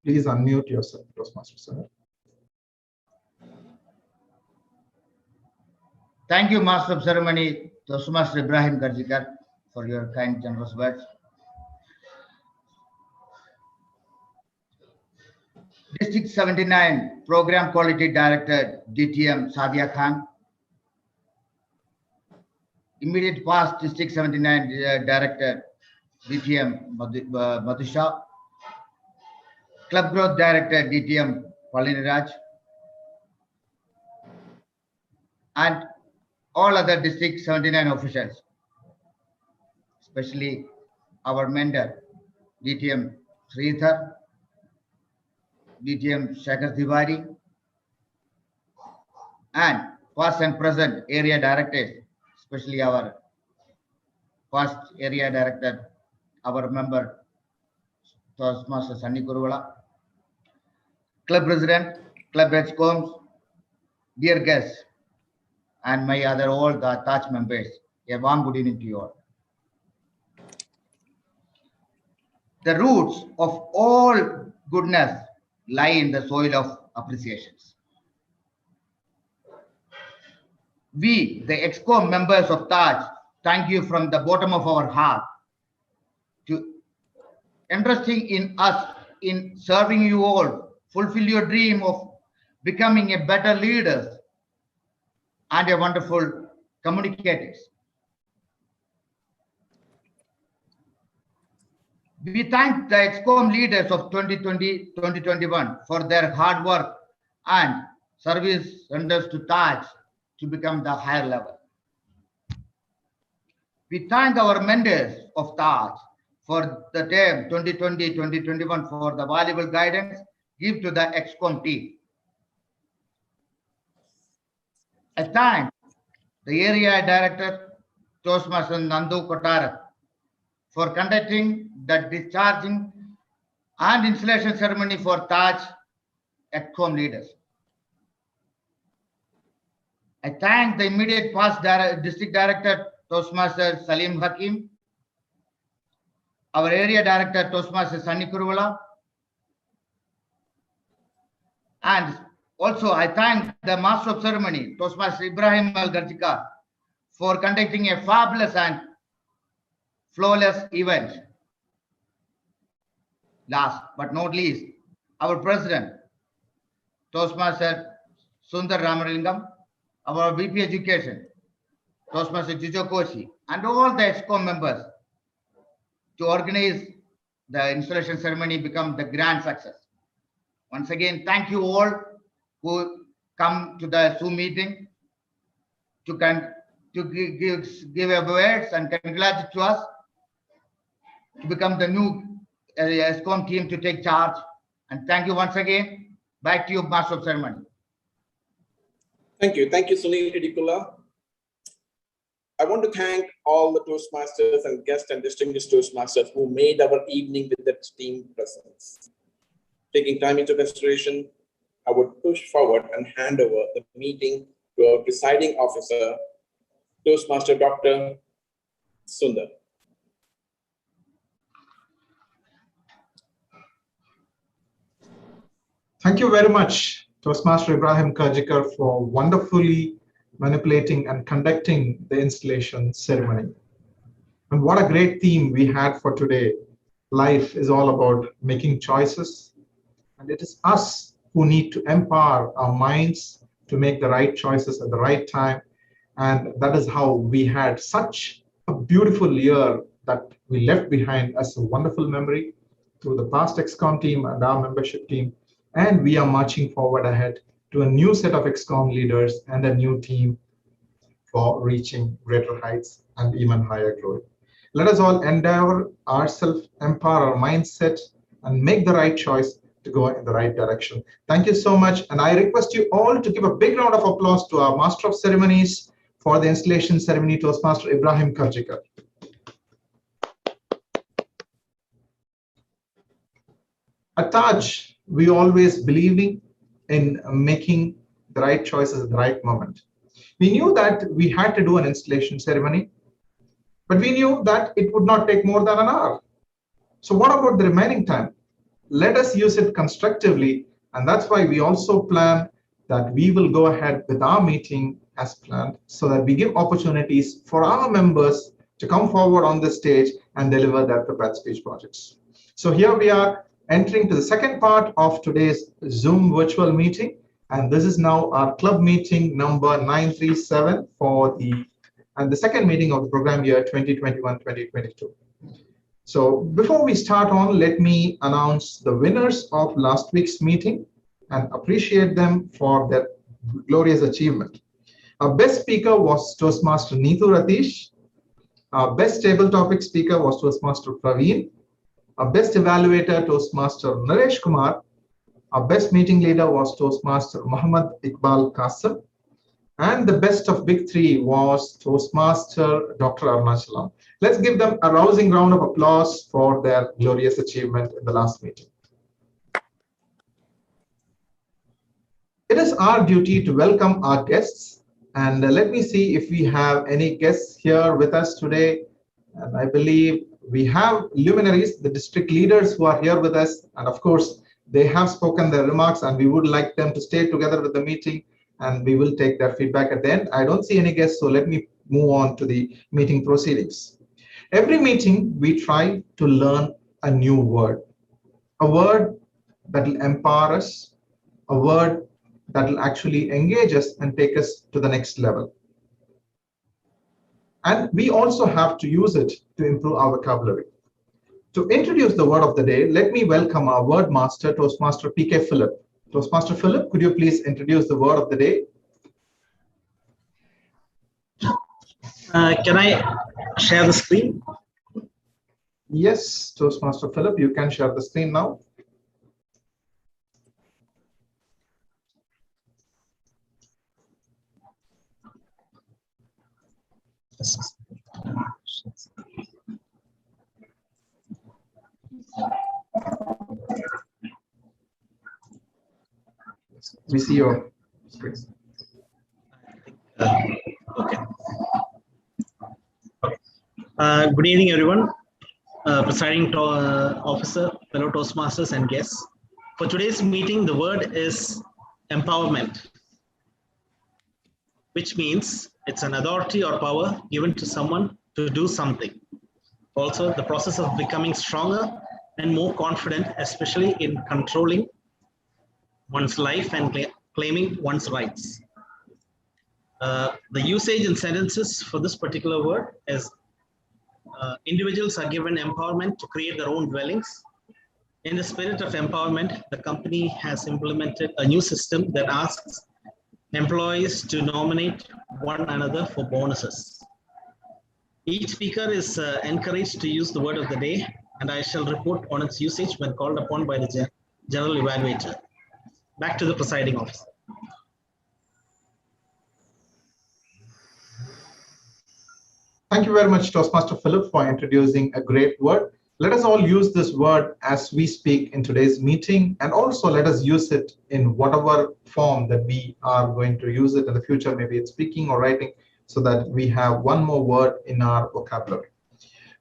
Please unmute yourself, Toastmaster sir. Thank you, Master of Ceremony, Toastmaster Ibrahim Garjikar, for your kind, generous words. District 79 Program Quality Director, DTM Sadia Khan. Immediate past District 79 Director, DTM Madhusha. Club Growth Director, DTM Palini Raj. And all other District 79 officials, especially our mentor, DTM Sridhar, DTM Shankar Tiwari, and past and present area directors, especially our past area director, our member, Toastmaster Sunny Kuruvala, Club President, Club Excoms, dear guests, and my other all the Taj members. A warm good evening to you all. The roots of all goodness lie in the soil of appreciations. We, the Excom members of Taj, thank you from the bottom of our heart to interesting in us in serving you all, fulfill your dream of becoming a better leaders and a wonderful communicators. We thank the Excom leaders of 2020-2021 for their hard work and service renders to Taj to become the higher level. We thank our mentors of Taj for the term 2020-2021 for the valuable guidance give to the Excom team. I thank the area director, Toastmaster Nandu Kotarak, for conducting the discharging and installation ceremony for Taj Excom leaders. I thank the immediate past district director, Toastmaster Salim Hakim, our area director, Toastmaster Sunny Kuruvala, and also I thank the Master of Ceremony, Toastmaster Ibrahim Al Garjikar, for conducting a fabulous and flawless event. Last but not least, our president, Toastmaster Sundar Ramalingam, our VP Education, Toastmaster Jijo Koshi, and all the Excom members to organize the installation ceremony become the grand success. Once again, thank you all who come to the Zoom meeting. to give words and congratulate to us to become the new Excom team to take charge. And thank you once again. Back to you, Master of Ceremony. Thank you. Thank you, Sunil Idikula. I want to thank all the Toastmasters and guests and distinguished Toastmasters who made our evening with their team presence. Taking time into consideration, I would push forward and hand over the meeting to our presiding officer, Toastmaster Dr. Sundar. Thank you very much, Toastmaster Ibrahim Karjikar, for wonderfully manipulating and conducting the installation ceremony. And what a great theme we had for today. Life is all about making choices, and it is us who need to empower our minds to make the right choices at the right time. And that is how we had such a beautiful year that we left behind as a wonderful memory through the past Excom team and our membership team. And we are marching forward ahead to a new set of Excom leaders and a new team for reaching greater heights and even higher glory. Let us all endeavor ourselves, empower our mindset, and make the right choice to go in the right direction. Thank you so much. And I request you all to give a big round of applause to our Master of Ceremonies for the installation ceremony, Toastmaster Ibrahim Karjikar. At Taj, we always believing in making the right choices at the right moment. We knew that we had to do an installation ceremony, but we knew that it would not take more than an hour. So what about the remaining time? Let us use it constructively, and that's why we also plan that we will go ahead with our meeting as planned, so that we give opportunities for our members to come forward on the stage and deliver their prepared speech projects. So here we are entering to the second part of today's Zoom virtual meeting. And this is now our club meeting number 937 for the second meeting of the program year 2021-2022. So before we start on, let me announce the winners of last week's meeting and appreciate them for their glorious achievement. Our best speaker was Toastmaster Neetu Ratish. Our best table topic speaker was Toastmaster Praveen. Our best evaluator, Toastmaster Naresh Kumar. Our best meeting leader was Toastmaster Muhammad Iqbal Qasim. And the best of big three was Toastmaster Dr. Arunachalam. Let's give them a rousing round of applause for their glorious achievement in the last meeting. It is our duty to welcome our guests. And let me see if we have any guests here with us today. And I believe we have luminaries, the district leaders who are here with us. And of course, they have spoken their remarks, and we would like them to stay together with the meeting, and we will take their feedback at the end. I don't see any guests, so let me move on to the meeting proceedings. Every meeting, we try to learn a new word, a word that will empower us, a word that will actually engage us and take us to the next level. And we also have to use it to improve our vocabulary. To introduce the word of the day, let me welcome our word master, Toastmaster PK Philip. Toastmaster Philip, could you please introduce the word of the day? Can I share the screen? Yes, Toastmaster Philip, you can share the screen now. We see your screen. Okay. Good evening, everyone. Presiding officer, fellow Toastmasters, and guests. For today's meeting, the word is empowerment, which means it's an authority or power given to someone to do something. Also, the process of becoming stronger and more confident, especially in controlling one's life and claiming one's rights. The usage in sentences for this particular word is individuals are given empowerment to create their own dwellings. In the spirit of empowerment, the company has implemented a new system that asks employees to nominate one another for bonuses. Each speaker is encouraged to use the word of the day, and I shall report on its usage when called upon by the general evaluator. Back to the presiding officer. Thank you very much, Toastmaster Philip, for introducing a great word. Let us all use this word as we speak in today's meeting, and also let us use it in whatever form that we are going to use it in the future, maybe it's speaking or writing, so that we have one more word in our vocabulary.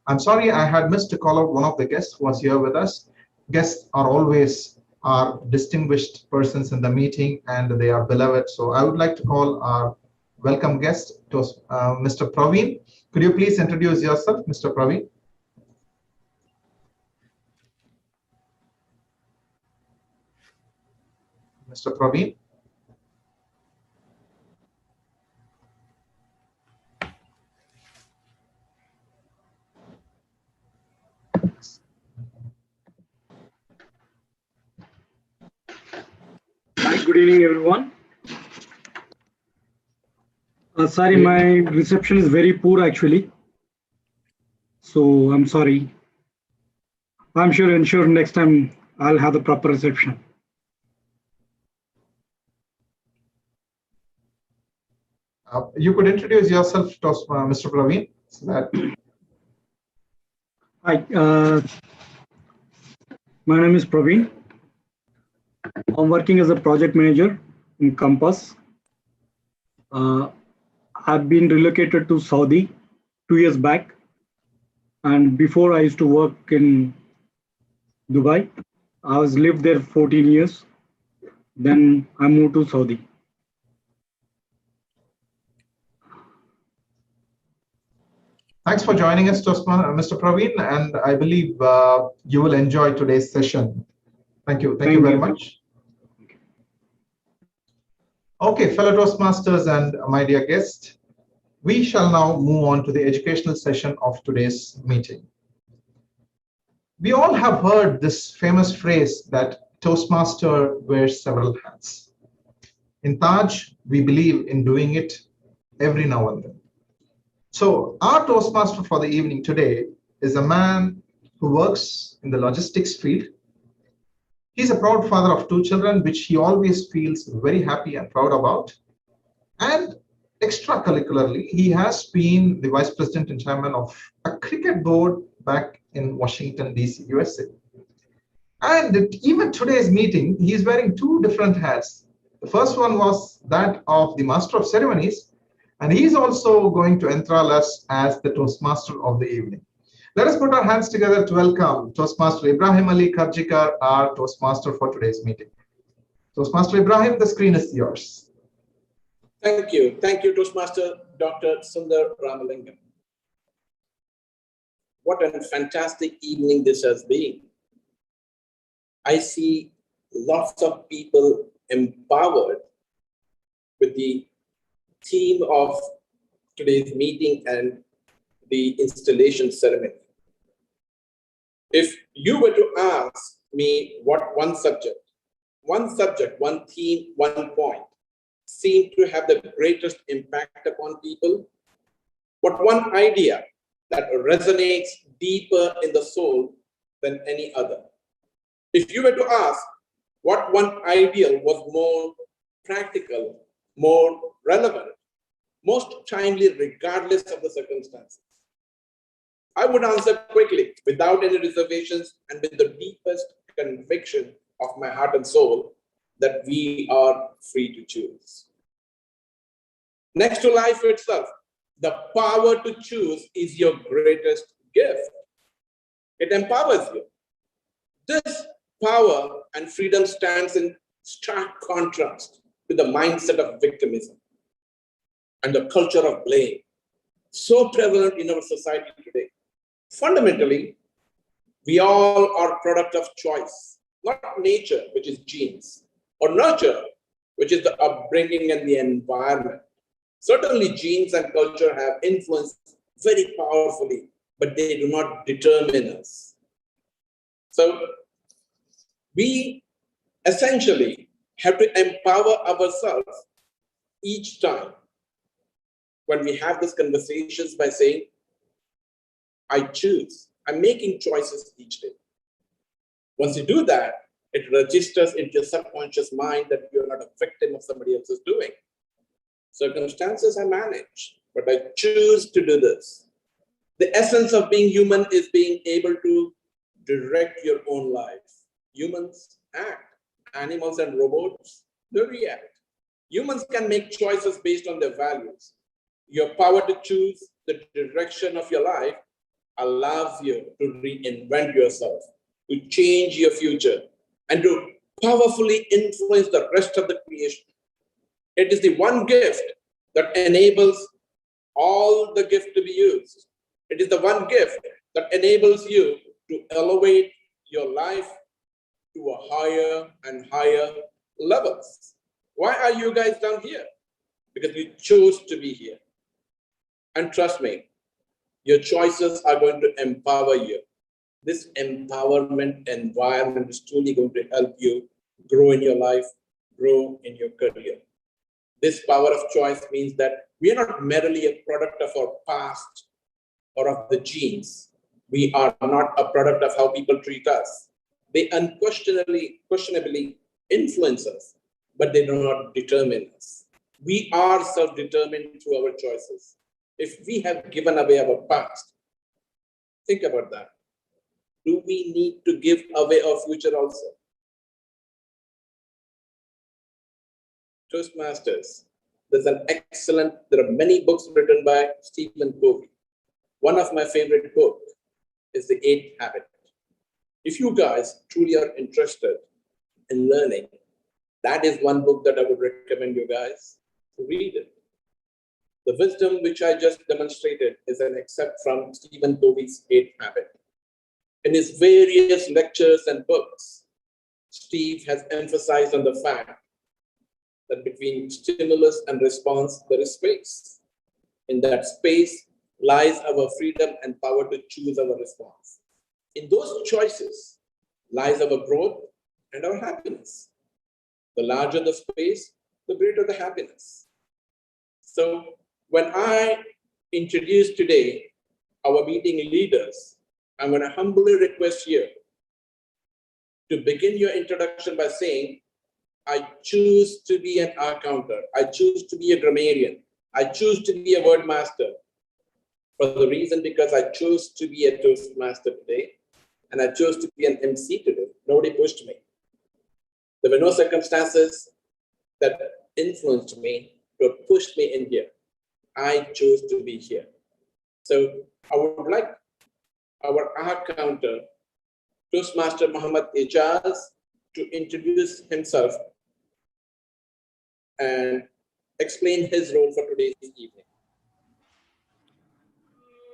I'm sorry I had missed to call out one of the guests who was here with us. Guests are always our distinguished persons in the meeting, and they are beloved. So I would like to call our welcome guest, Mr. Praveen. Could you please introduce yourself, Mr. Praveen? Mr. Praveen? Hi, good evening, everyone. Sorry, my reception is very poor actually. So I'm sorry. I'm sure next time I'll have the proper reception. You could introduce yourself, Mr. Praveen. So that... Hi, my name is Praveen. I'm working as a project manager in Compass. I've been relocated to Saudi 2 years back. And before I used to work in Dubai. I was lived there 14 years. Then I moved to Saudi. Thanks for joining us, Mr. Praveen, and I believe you will enjoy today's session. Thank you. Thank you very much. Okay, fellow Toastmasters and my dear guest, we shall now move on to the educational session of today's meeting. We all have heard this famous phrase that Toastmaster wears several hats. In Taj, we believe in doing it every now and then. So our Toastmaster for the evening today is a man who works in the logistics field. He's a proud father of 2 children, which he always feels very happy and proud about. And extracurricularly, he has been the vice president and chairman of a cricket board back in Washington, D.C., USA. And even today's meeting, he's wearing 2 different hats. The first one was that of the master of ceremonies, and he's also going to enthrall us as the Toastmaster of the evening. Let us put our hands together to welcome Toastmaster Ibrahim Ali Karjikar, our Toastmaster for today's meeting. Toastmaster Ibrahim, the screen is yours. Thank you. Thank you, Toastmaster Dr. Sundar Ramalingam. What a fantastic evening this has been. I see lots of people empowered with the theme of today's meeting and the installation ceremony. If you were to ask me what one subject, one theme, one point seemed to have the greatest impact upon people, what one idea that resonates deeper in the soul than any other. If you were to ask what one ideal was more practical, more relevant, most timely regardless of the circumstances, I would answer quickly, without any reservations and with the deepest conviction of my heart and soul that we are free to choose. Next to life itself, the power to choose is your greatest gift. It empowers you. This power and freedom stands in stark contrast to the mindset of victimism and the culture of blame, so prevalent in our society today. Fundamentally, we all are product of choice, not nature, which is genes, or nurture, which is the upbringing and the environment. Certainly, genes and culture have influenced very powerfully, but they do not determine us. So we essentially have to empower ourselves each time when we have these conversations by saying, I choose, I'm making choices each day. Once you do that, it registers into your subconscious mind that you're not a victim of somebody else's doing. Circumstances I manage, but I choose to do this. The essence of being human is being able to direct your own life. Humans act. Animals and robots, they react. Humans can make choices based on their values. Your power to choose the direction of your life allows you to reinvent yourself, to change your future, and to powerfully influence the rest of the creation. It is the one gift that enables all the gift to be used. It is the one gift that enables you to elevate your life to a higher and higher levels. Why are you guys down here? Because you chose to be here. And trust me, your choices are going to empower you. This empowerment environment is truly going to help you grow in your life, grow in your career. This power of choice means that we are not merely a product of our past or of the genes. We are not a product of how people treat us. They questionably influence us, but they do not determine us. We are self-determined through our choices. If we have given away our past, think about that. Do we need to give away our future also? Toastmasters, there are many books written by Stephen Covey. One of my favorite books is The 8th Habit. If you guys truly are interested in learning, that is one book that I would recommend you guys to read it. The wisdom which I just demonstrated is an excerpt from Stephen Covey's 8th Habit. In his various lectures and books, Steve has emphasized on the fact that between stimulus and response, there is space. In that space lies our freedom and power to choose our response. In those choices lies our growth and our happiness. The larger the space, the greater the happiness. So when I introduce today our meeting leaders, I'm going to humbly request you to begin your introduction by saying, I choose to be an accountant. I choose to be a grammarian. I choose to be a word master. For the reason because I chose to be a Toastmaster today, and I chose to be an MC today. Nobody pushed me. There were no circumstances that influenced me or pushed me in here. I chose to be here. So I would like our accountant, Toastmaster Muhammad Ijaz, to introduce himself and explain his role for today's evening.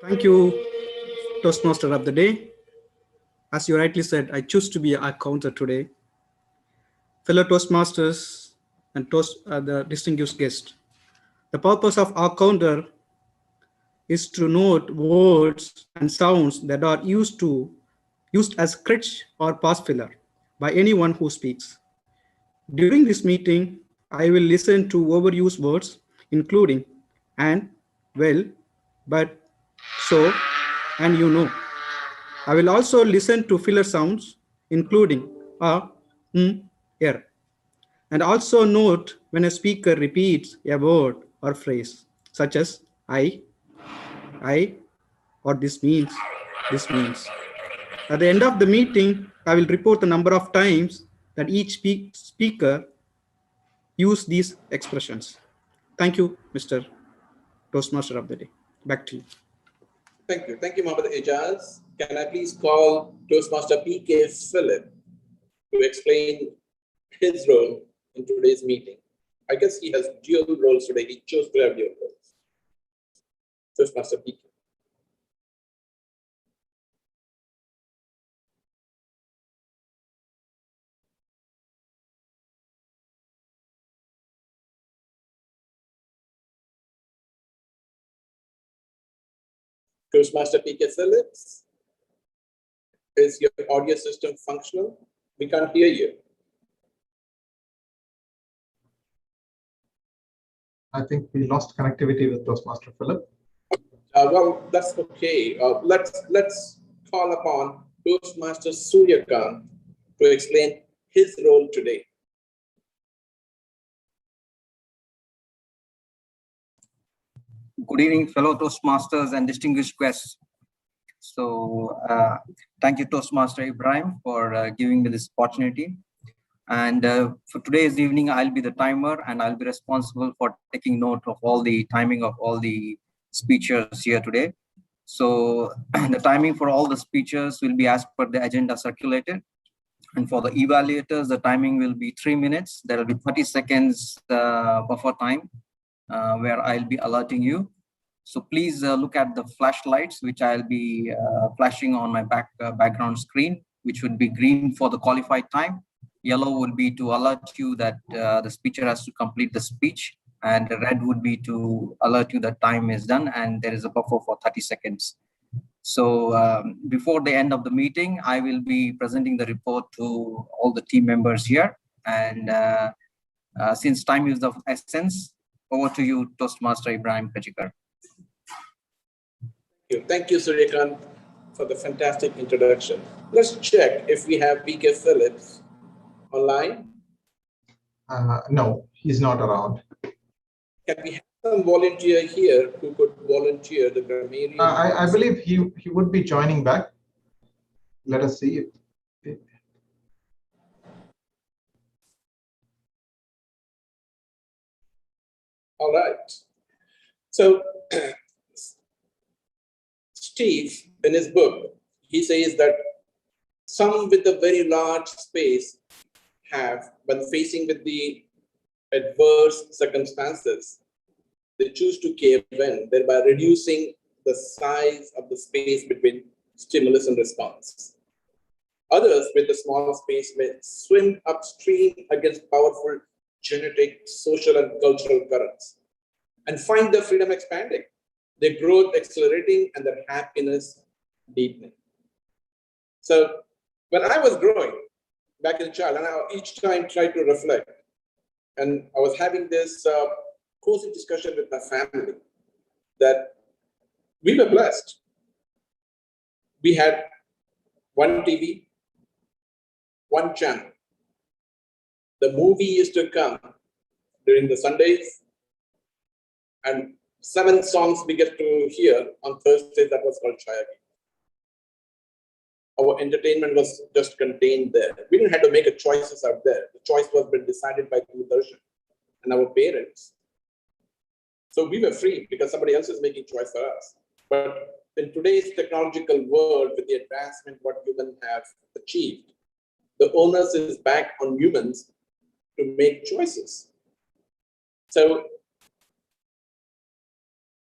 Thank you, Toastmaster of the day. As you rightly said, I choose to be an accountant today. Fellow Toastmasters and the distinguished guest. The purpose of accounter is to note words and sounds that are used as crutch or pass filler by anyone who speaks. During this meeting, I will listen to overused words, including and, well, but, so, and you know. I will also listen to filler sounds, including er, and also note when a speaker repeats a word or phrase, such as I, or this means. At the end of the meeting, I will report the number of times that each speaker used these expressions. Thank you, Mr. Toastmaster of the day. Back to you. Thank you. Thank you, Muhammad Ijaz. Can I please call Toastmaster P.K. Philip to explain his role in today's meeting? I guess he has dual roles today. He chose to have dual roles. Toastmaster P.K. Toastmaster P.K. Phillips, is your audio system functional? We can't hear you. I think we lost connectivity with Toastmaster Philip. Well, that's okay. Let's call upon Toastmaster Suryakant to explain his role today. Good evening, fellow Toastmasters and distinguished guests. So thank you, Toastmaster Ibrahim, for giving me this opportunity. And for today's evening, I'll be the timer and I'll be responsible for taking note of all the timing of all the speeches here today. So the timing for all the speeches will be as per the agenda circulated. And for the evaluators, the timing will be 3 minutes. There will be 30 seconds buffer time where I'll be alerting you. So please look at the flashlights, which I'll be flashing on my background screen, which would be green for the qualified time. Yellow would be to alert you that the speaker has to complete the speech, and red would be to alert you that time is done and there is a buffer for 30 seconds. So before the end of the meeting, I will be presenting the report to all the team members here. And since time is of essence, over to you, Toastmaster Ibrahim Kajikar. Thank you, Suryakant, for the fantastic introduction. Let's check if we have PK Phillips online. No, he's not around. Can we have some volunteer here who could volunteer the grammarian? I believe he would be joining back. Let us see. All right. So Steve, in his book, he says that some with a very large space have, when facing with the adverse circumstances, they choose to cave in, thereby reducing the size of the space between stimulus and response. Others with a small space may swim upstream against powerful genetic, social, and cultural currents and find their freedom expanding, their growth accelerating, and their happiness deepening. So when I was growing back as a child, and I each time tried to reflect, and I was having this cozy discussion with my family that we were blessed. We had one TV, one channel. The movie used to come during the Sundays, and 7 songs we get to hear on Thursdays. That was called Chayagi. Our entertainment was just contained there. We didn't have to make a choices out there. The choice was been decided by Doordarshan and our parents. So we were free because somebody else is making choice for us. But in today's technological world, with the advancement what humans have achieved, the onus is back on humans to make choices. So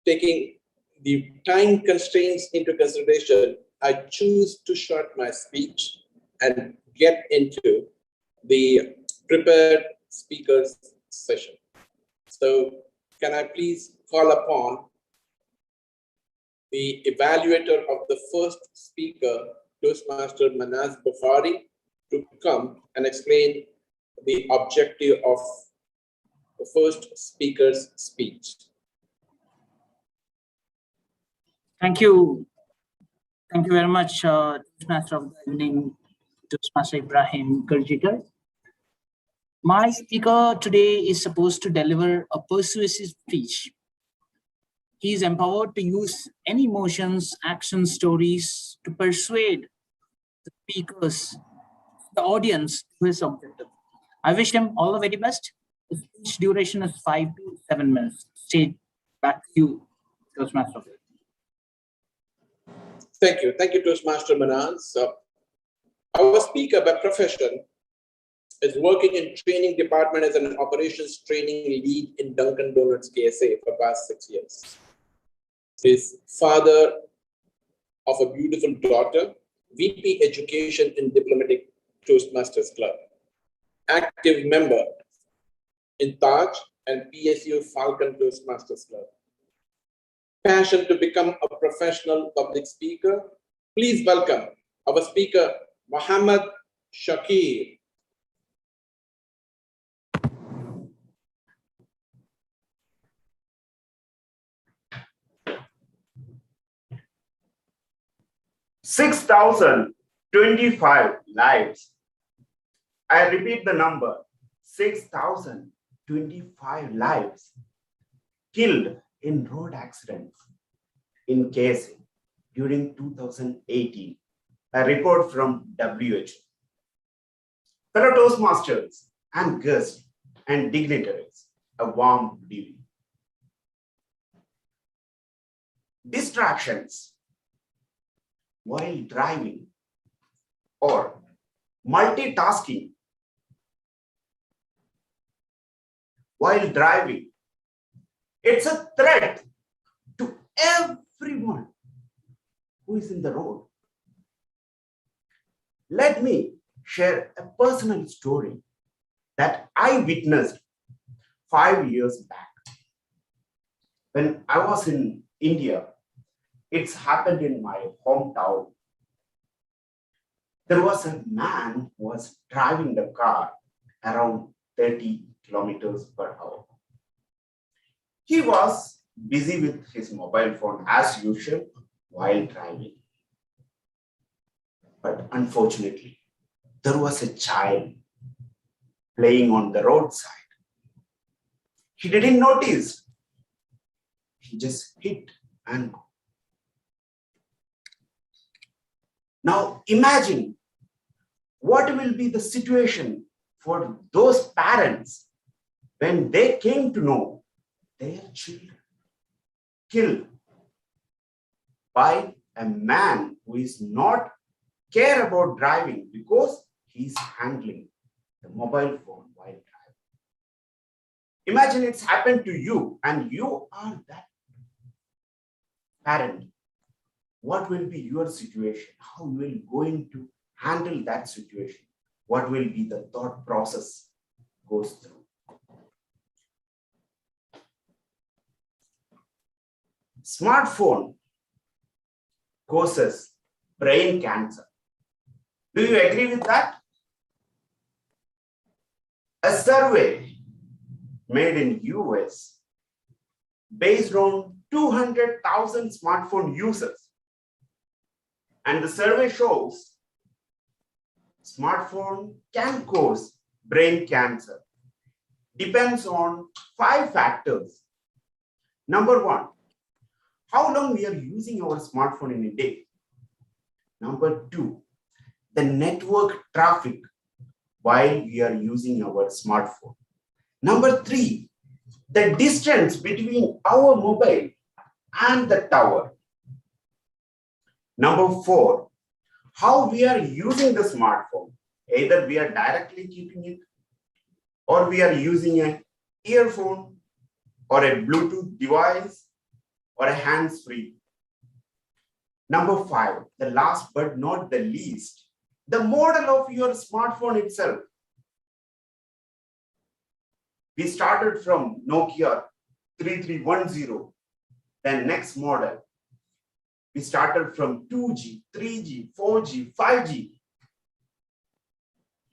taking the time constraints into consideration, I choose to short my speech and get into the prepared speakers session. So can I please call upon the evaluator of the first speaker, Toastmaster Manaz Bukhari, to come and explain the objective of the first speaker's speech. Thank you. Thank you very much, Toastmaster of the evening, Toastmaster Ibrahim Karjikar. My speaker today is supposed to deliver a persuasive speech. He is empowered to use any emotions, action stories to persuade the speakers, the audience to his objective. I wish him all the very best. The speech duration is 5 to 7 minutes. Stay back to you, Toastmaster. Thank you. Thank you, Toastmaster Manaz. Our speaker by profession is working in training department as an operations training lead in Dunkin' Donuts KSA for the past 6 years. He's father of a beautiful daughter, VP Education in Diplomatic Toastmasters Club, active member in Taj and PSU Falcon Toastmasters Club. Passion to become a professional public speaker. Please welcome our speaker, Muhammad Shakir. 6,025 lives. I repeat the number, 6,025 lives killed in road accidents in KSA during 2018, a report from WHO. Fellow Toastmasters and guests and dignitaries, a warm good evening. Distractions while driving or multitasking while driving, it's a threat to everyone who is in the road. Let me share a personal story that I witnessed 5 years back. When I was in India, it's happened in my hometown. There was a man who was driving the car around 30 kilometers per hour. He was busy with his mobile phone as usual while driving. But unfortunately, there was a child playing on the roadside. He didn't notice. He just hit and go. Now imagine what will be the situation for those parents when they came to know their children killed by a man who is not care about driving because he's handling the mobile phone while driving. Imagine it's happened to you and you are that parent. What will be your situation? How you will going to handle that situation? What will be the thought process goes through? Smartphone causes brain cancer. Do you agree with that? A survey made in US based on 200,000 smartphone users. And the survey shows smartphone can cause brain cancer. Depends on 5 factors. Number 1, how long we are using our smartphone in a day. Number 2, the network traffic while we are using our smartphone. Number 3, the distance between our mobile and the tower. Number 4, how we are using the smartphone. Either we are directly keeping it or we are using an earphone or a Bluetooth device or a hands-free. Number 5, the last but not the least, the model of your smartphone itself. We started from Nokia 3310, then next model. We started from 2G, 3G, 4G, 5G.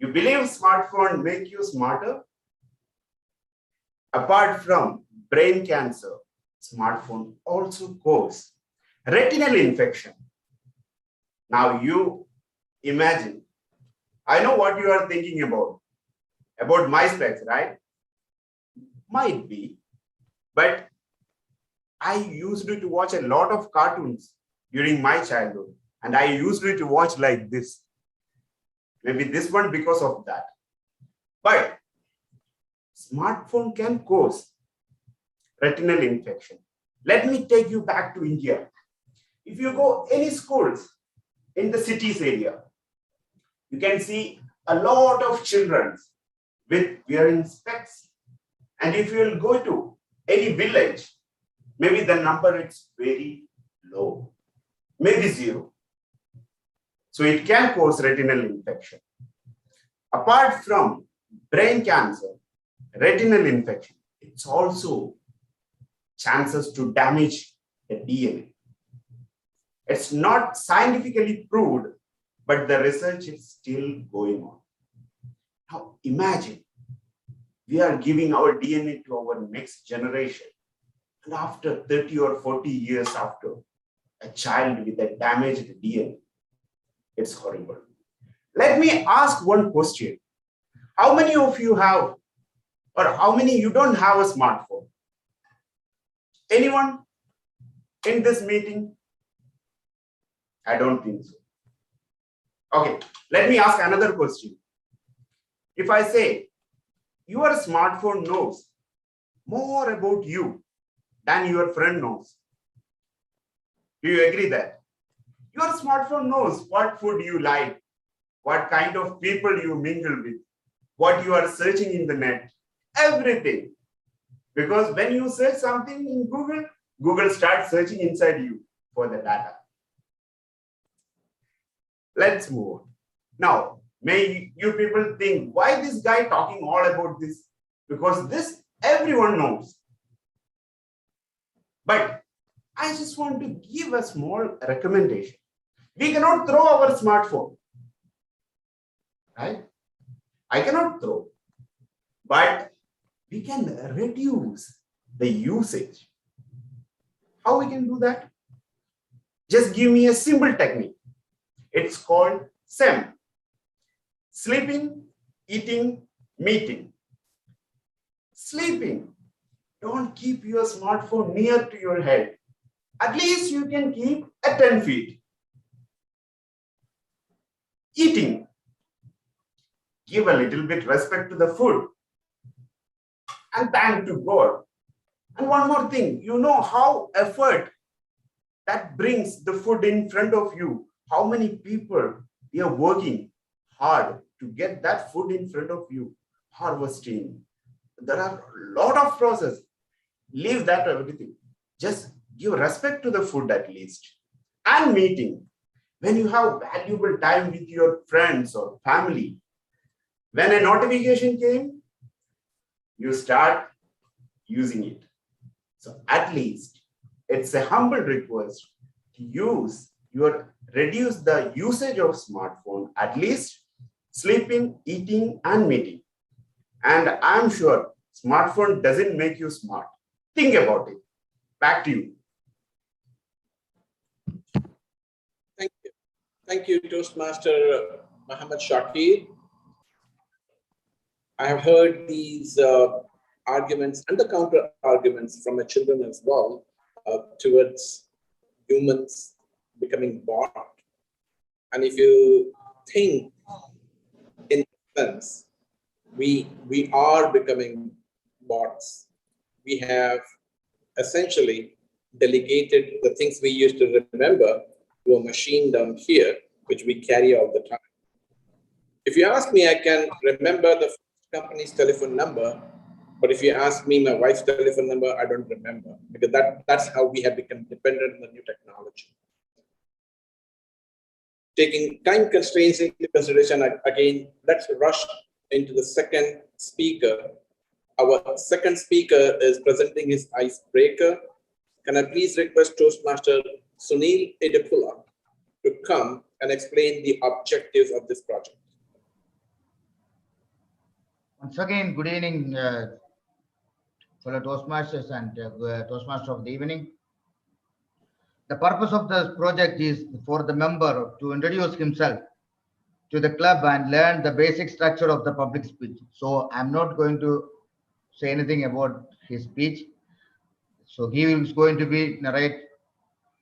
You believe smartphone make you smarter? Apart from brain cancer, smartphone also cause retinal infection. Now you imagine, I know what you are thinking about my specs, right? Might be, but I used to watch a lot of cartoons during my childhood, and I used to watch like this. Maybe this one because of that. But smartphone can cause retinal infection. Let me take you back to India. If you go any schools in the cities area, you can see a lot of children with wearing specs. And if you will go to any village, maybe the number is very low, maybe 0. So it can cause retinal infection. Apart from brain cancer, retinal infection, it's also chances to damage the DNA. It's not scientifically proved, but the research is still going on. Now imagine we are giving our DNA to our next generation. And after 30 or 40 years after, a child with a damaged DNA It's horrible. Let me ask one question. How many of you have, or how many you don't have a smartphone? Anyone in this meeting? I don't think so. Okay, let me ask another question. If I say your smartphone knows more about you than your friend knows, do you agree that? Your smartphone knows what food you like, what kind of people you mingle with, what you are searching in the net, everything. Because when you search something in Google, Google starts searching inside you for the data. Let's move on. Now, may you people think, why this guy talking all about this? Because this everyone knows. But I just want to give a small recommendation. We cannot throw our smartphone, right? I cannot throw, but we can reduce the usage. How we can do that? Just give me a simple technique. It's called SEM. Sleeping, eating, meeting. Sleeping. Don't keep your smartphone near to your head. At least you can keep at 10 feet. Eating. Give a little bit respect to the food. And thank to God. And one more thing, you know how effort that brings the food in front of you. How many people they are working hard to get that food in front of you, harvesting. There are a lot of process. Leave that everything. Just give respect to the food at least. And meeting. When you have valuable time with your friends or family, when a notification came, you start using it. So at least it's a humble request to reduce the usage of smartphone, at least sleeping, eating, and meeting. And I'm sure smartphone doesn't make you smart. Think about it. Back to you. Thank you. Thank you, Toastmaster Muhammad Shakir. I have heard these arguments and the counter arguments from the children as well towards humans becoming bot. And if you think in a sense, we are becoming bots. We have essentially delegated the things we used to remember to a machine down here, which we carry all the time. If you ask me, I can remember the company's telephone number, but if you ask me my wife's telephone number, I don't remember, because that's how we have become dependent on the new technology. Taking time constraints into consideration, again, let's rush into the second speaker. Our second speaker is presenting his icebreaker. Can I please request Toastmaster Sunil Edapula to come and explain the objectives of this project? Once again, good evening, fellow Toastmasters and Toastmaster of the evening. The purpose of this project is for the member to introduce himself to the club and learn the basic structure of the public speech. So I'm not going to say anything about his speech. So he is going to be narrate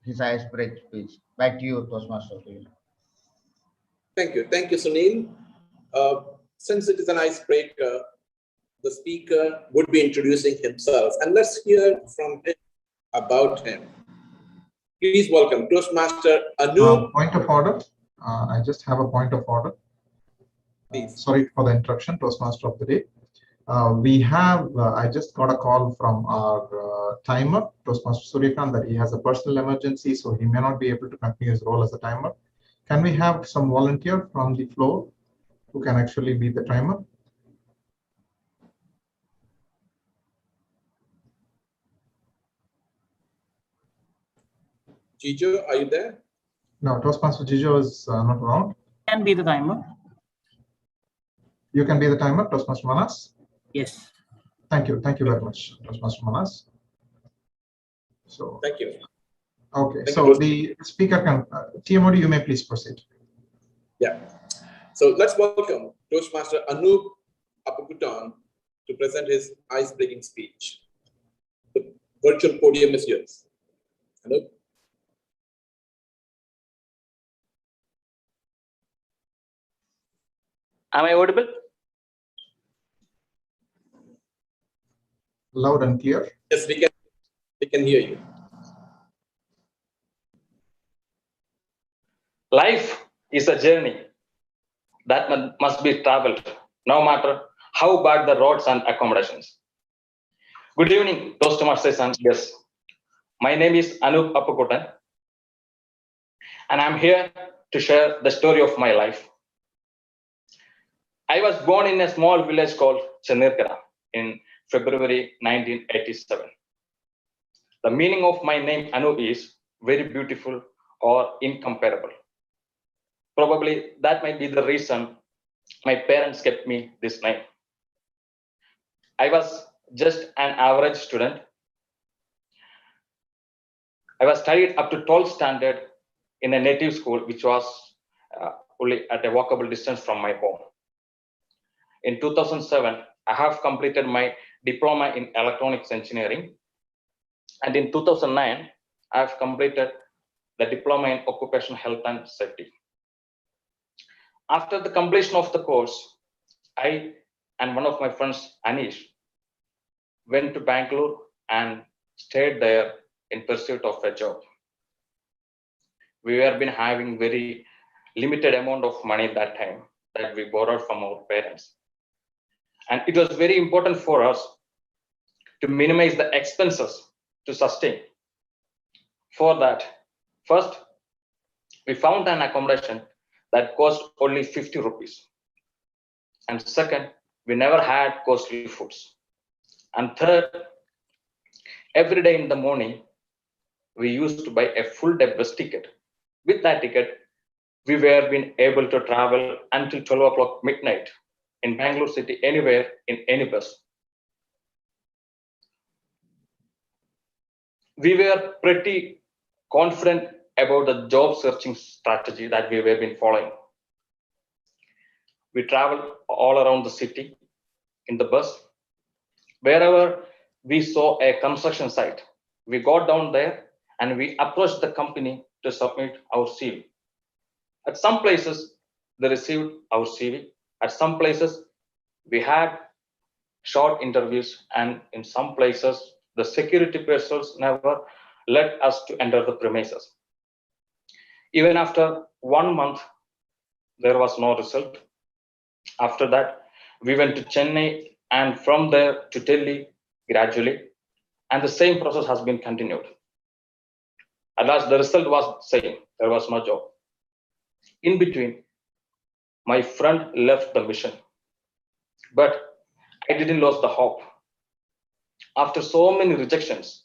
his icebreaker speech. Back to you, Toastmaster. Thank you. Thank you, Sunil. Since it is an icebreaker, the speaker would be introducing himself, and let's hear from him about him. Please welcome Toastmaster Anu. Point of order. I just have a point of order. Sorry for the interruption, Toastmaster of the day. I just got a call from our timer, Toastmaster Suryakant, that he has a personal emergency, so he may not be able to continue his role as a timer. Can we have some volunteer from the floor who can actually be the timer? Jijo, are you there? No, Toastmaster Jijo is not around. Can be the timer. You can be the timer, Toastmaster Manas? Yes. Thank you. Thank you very much, Toastmaster Manas. So, thank you. Okay, Thank so you. the speaker can, TMOD, you may please proceed. Yeah. So let's welcome Toastmaster Anup Apakutan to present his ice-breaking speech. The virtual podium is yours. Anup. Am I audible? Loud and clear. Yes, we can hear you. Life is a journey that must be traveled, no matter how bad the roads and accommodations. Good evening, Toastmasters and guests. My name is Anup Apakutan, and I'm here to share the story of my life. I was born in a small village called Chennirkara in February 1987. The meaning of my name Anup is very beautiful or incomparable. Probably that might be the reason my parents kept me this name. I was just an average student. I was studied up to 12th standard in a native school, which was only at a walkable distance from my home. In 2007, I have completed my diploma in electronics engineering. And in 2009, I have completed the diploma in occupational health and safety. After the completion of the course, I and one of my friends, Anish, went to Bangalore and stayed there in pursuit of a job. We have been having very limited amount of money that time that we borrowed from our parents. And it was very important for us to minimize the expenses to sustain. For that, first, we found an accommodation that cost only 50 rupees. And second, we never had costly foods. And third, every day in the morning, we used to buy a full day bus ticket. With that ticket, we were being able to travel until 12 o'clock midnight in Bangalore city, anywhere in any bus. We were pretty confident about the job searching strategy that we have been following. We traveled all around the city in the bus. Wherever we saw a construction site, we got down there and we approached the company to submit our CV. At some places, they received our CV. At some places, we had short interviews, and in some places, the security personnel never let us to enter the premises. Even after 1 month, there was no result. After that, we went to Chennai and from there to Delhi gradually, and the same process has been continued. At last, the result was same. There was no job. In between, my friend left the mission, but I didn't lose the hope. After so many rejections,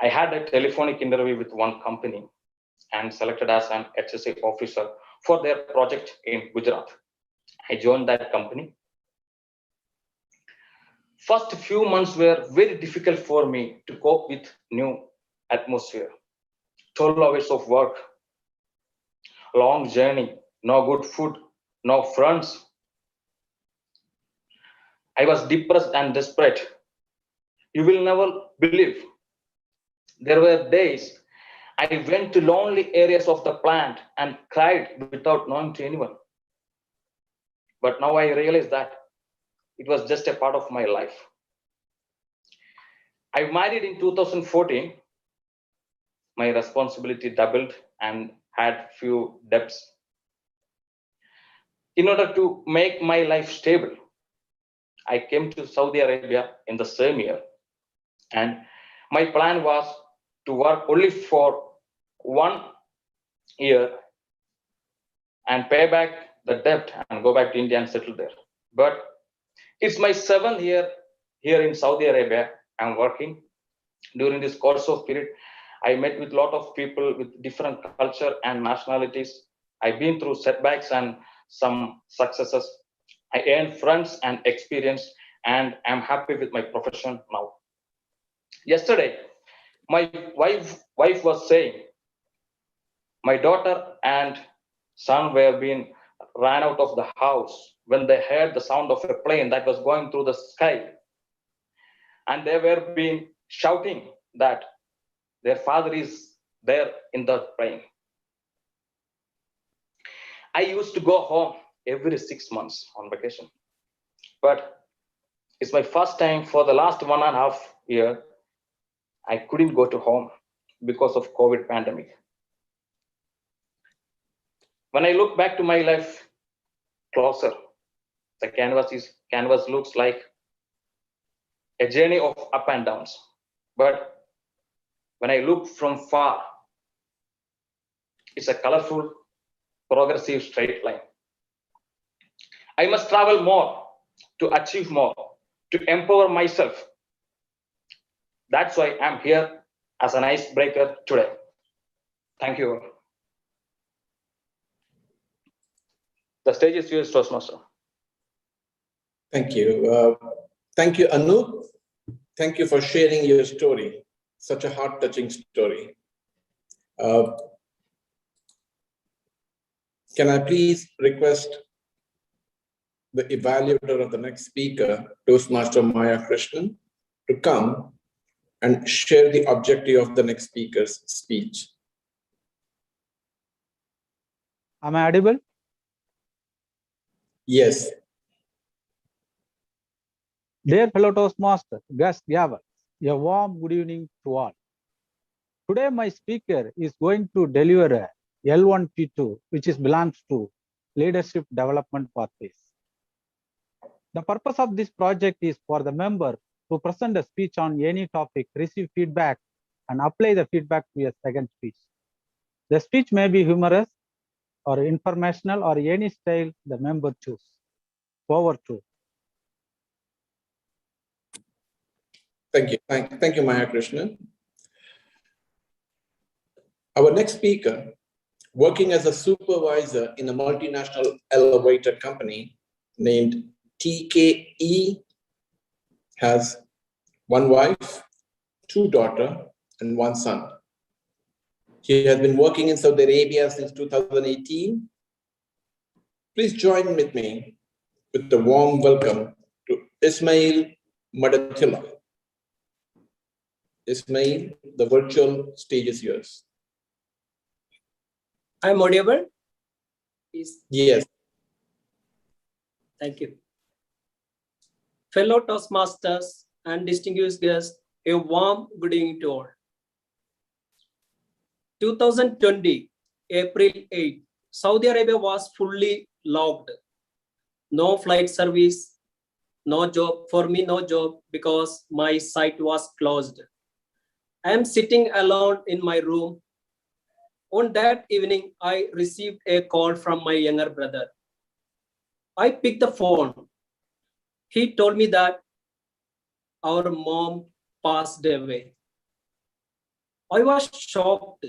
I had a telephonic interview with one company and selected as an HSA officer for their project in Gujarat. I joined that company. First few months were very difficult for me to cope with new atmosphere. 12 hours of work, long journey, no good food, no friends. I was depressed and desperate. You will never believe. There were days I went to lonely areas of the plant and cried without knowing to anyone. But now I realize that it was just a part of my life. I married in 2014. My responsibility doubled and had few debts. In order to make my life stable, I came to Saudi Arabia in the same year. And my plan was to work only for 1 year and pay back the debt and go back to India and settle there. But it's my 7th year here in Saudi Arabia. I'm working. During this course of period, I met with a lot of people with different culture and nationalities. I've been through setbacks and some successes. I earned friends and experience, and I'm happy with my profession now. Yesterday, my wife was saying, my daughter and Some were being ran out of the house when they heard the sound of a plane that was going through the sky. And they were being shouting that their father is there in the plane. I used to go home every 6 months on vacation, but it's my first time for the last 1.5 years. I couldn't go to home because of COVID pandemic. When I look back to my life closer, the canvas looks like a journey of up and downs. But when I look from far, it's a colorful, progressive straight line. I must travel more to achieve more, to empower myself. That's why I'm here as an icebreaker today. Thank you. The stage is yours, Toastmaster. Thank you. Thank you, Anu. Thank you for sharing your story. Such a heart-touching story. Can I please request the evaluator of the next speaker, Toastmaster Maya Krishnan, to come and share the objective of the next speaker's speech. Am I audible? Yes. Dear fellow Toastmasters, guest gatherers, a warm good evening to all. Today my speaker is going to deliver a L1T2, which belongs to Leadership Development Pathways. The purpose of this project is for the member to present a speech on any topic, receive feedback, and apply the feedback to a second speech. The speech may be humorous or informational or any style the member choose. Over to. Thank you. Thank you, Maya Krishnan. Our next speaker, working as a supervisor in a multinational elevator company named TKE, has one wife, 2 daughters, and 1 son. He has been working in Saudi Arabia since 2018. Please join with me with the warm welcome to Ismail Madatilla. Ismail, the virtual stage is yours. I'm audible? Yes. Thank you. Fellow Toastmasters and distinguished guests, a warm good evening to all. 2020, April 8, Saudi Arabia was fully locked. No flight service, no job. For me, no job because my site was closed. I am sitting alone in my room. On that evening, I received a call from my younger brother. I picked the phone. He told me that our mom passed away. I was shocked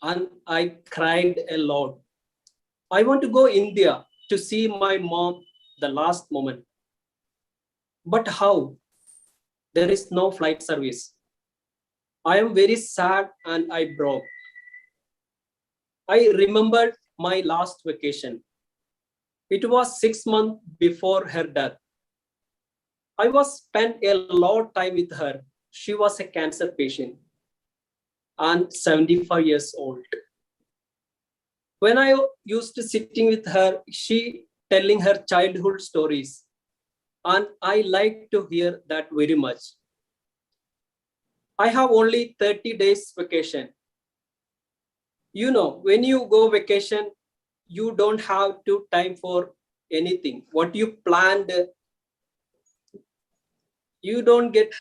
and I cried a lot. I want to go India to see my mom the last moment. But how? There is no flight service. I am very sad and I broke. I remembered my last vacation. It was 6 months before her death. I was spent a lot of time with her. She was a cancer patient and 75 years old. When I used to sitting with her, she telling her childhood stories. And I like to hear that very much. I have only 30 days vacation. You know, when you go vacation, you don't have to time for anything. What you planned, you don't get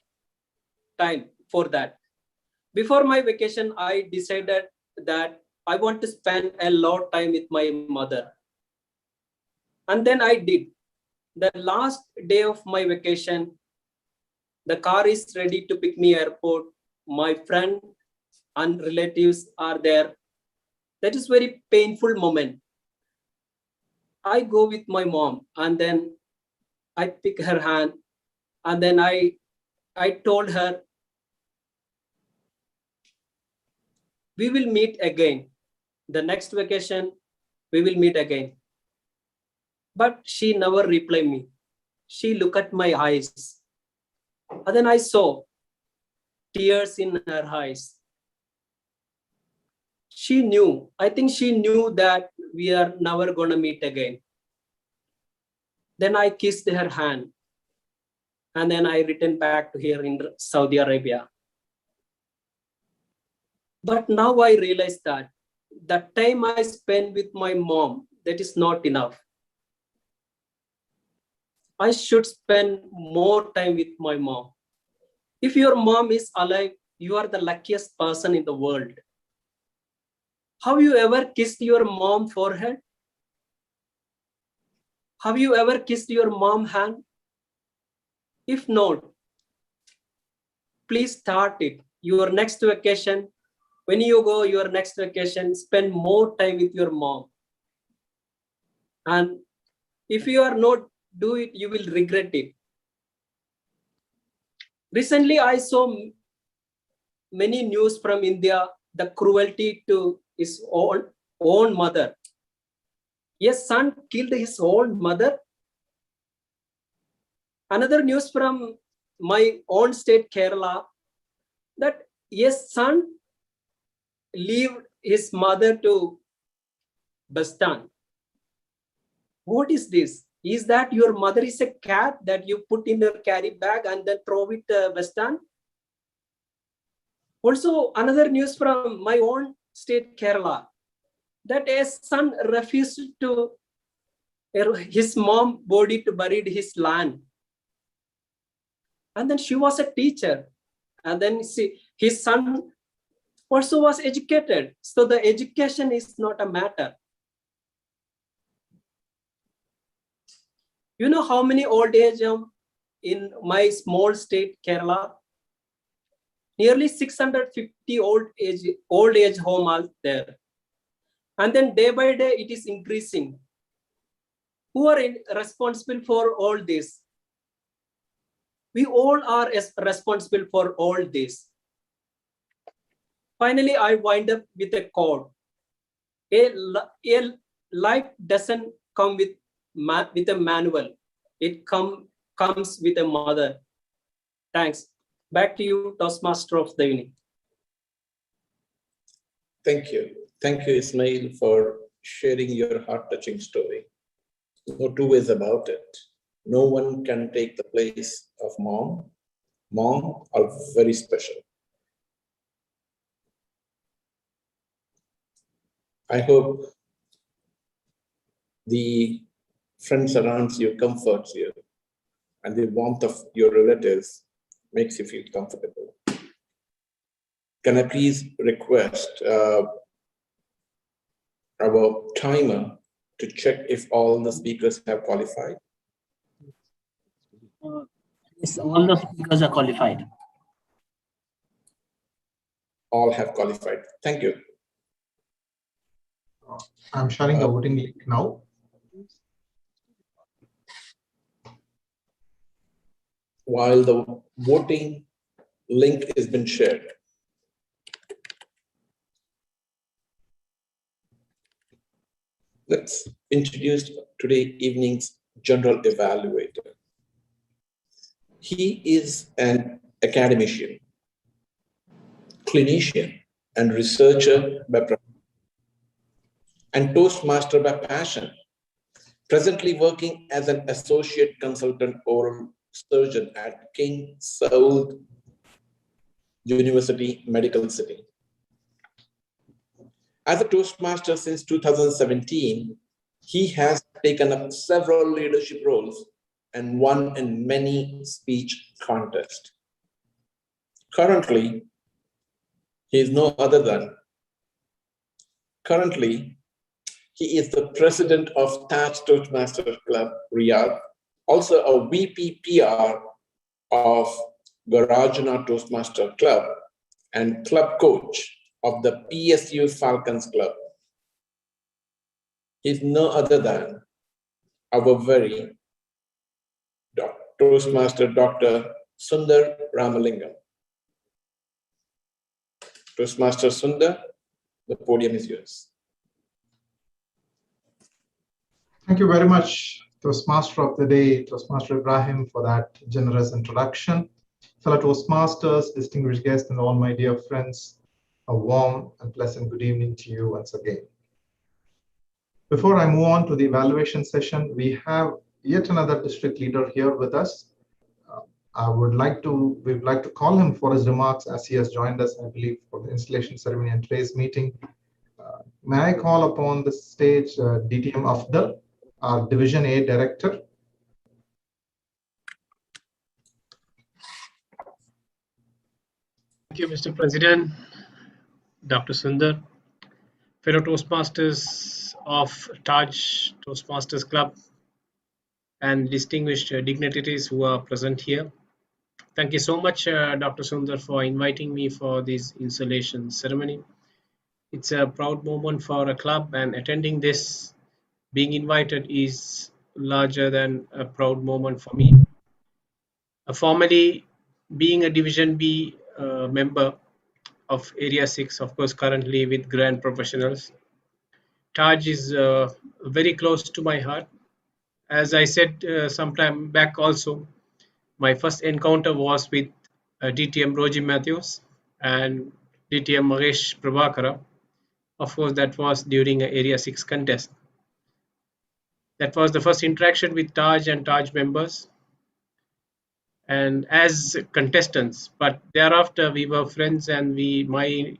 time for that. Before my vacation, I decided that I want to spend a lot of time with my mother. And then I did. The last day of my vacation, the car is ready to pick me airport. My friend and relatives are there. That is very painful moment. I go with my mom and then I pick her hand and then I told her, we will meet again. The next vacation, We will meet again. But she never replied me. She looked at my eyes. And then I saw tears in her eyes. She knew, I think she knew that we are never going to meet again. Then I kissed her hand. And then I returned back to here in Saudi Arabia. But now I realize that the time I spend with my mom, that is not enough. I should spend more time with my mom. If your mom is alive, you are the luckiest person in the world. Have you ever kissed your mom forehead? Have you ever kissed your mom hand? If not, please start it. Your next vacation, when you go your next vacation, spend more time with your mom. And if you are not do it, you will regret it. Recently, I saw many news from India, the cruelty to his own mother. A son killed his own mother. Another news from my own state, Kerala, that a son leave his mother to bus stand. What is this? Is that your mother is a cat that you put in her carry bag and then throw it bus stand? Also, another news from my own state, Kerala, that a son refused to his mom body to buried his land. And then she was a teacher. And then his son also was educated. So the education is not a matter. You know how many old age in my small state, Kerala? Nearly 650 old age home are there. And then day by day, it is increasing. Who are responsible for all this? We all are responsible for all this. Finally, I wind up with a quote. A life doesn't come with a manual. It comes with a mother. Thanks. Back to you, Toastmaster of the evening. Thank you. Thank you, Ismail, for sharing your heart-touching story. No two ways about it. No one can take the place of mom. Mom are very special. I hope the friends around you comforts you, and the warmth of your relatives makes you feel comfortable. Can I please request our timer to check if all the speakers have qualified? Yes, all the speakers are qualified. All have qualified. Thank you. I'm sharing the voting link now. While the voting link has been shared, let's introduce today evening's general evaluator. He is an academician, clinician, and researcher by profession, and Toastmaster by passion, presently working as an associate consultant oral surgeon at King Saud University Medical City. As a Toastmaster since 2017, he has taken up several leadership roles and won in many speech contests. Currently, he is no other than, he is the president of Taj Toastmasters Club, Riyadh, also a VP PR of Garajana Toastmaster Club and club coach of the PSU Falcons Club. He's no other than our very Toastmaster Dr. Sundar Ramalingam. Toastmaster Sundar, the podium is yours. Thank you very much, Toastmaster of the Day, Toastmaster Ibrahim, for that generous introduction. Fellow Toastmasters, distinguished guests, and all my dear friends, a warm and pleasant good evening to you once again. Before I move on to the evaluation session, we have yet another district leader here with us. We'd like to call him for his remarks as he has joined us, I believe, for the installation ceremony and today's meeting. May I call upon the stage DTM Afdal, our Division A Director. Thank you, Mr. President, Dr. Sundar, fellow Toastmasters of Taj Toastmasters Club, and distinguished dignitaries who are present here. Thank you so much, Dr. Sundar, for inviting me for this installation ceremony. It's a proud moment for a club, and attending this, being invited, is larger than a proud moment for me. Formally, being a Division B member of Area 6, of course, currently with Grand Professionals, Taj is very close to my heart. As I said some time back also, my first encounter was with DTM Roji Matthews and DTM Mahesh Prabhakara. Of course, that was during an Area 6 contest. That was the first interaction with Taj and Taj members and as contestants, but thereafter we were friends, and my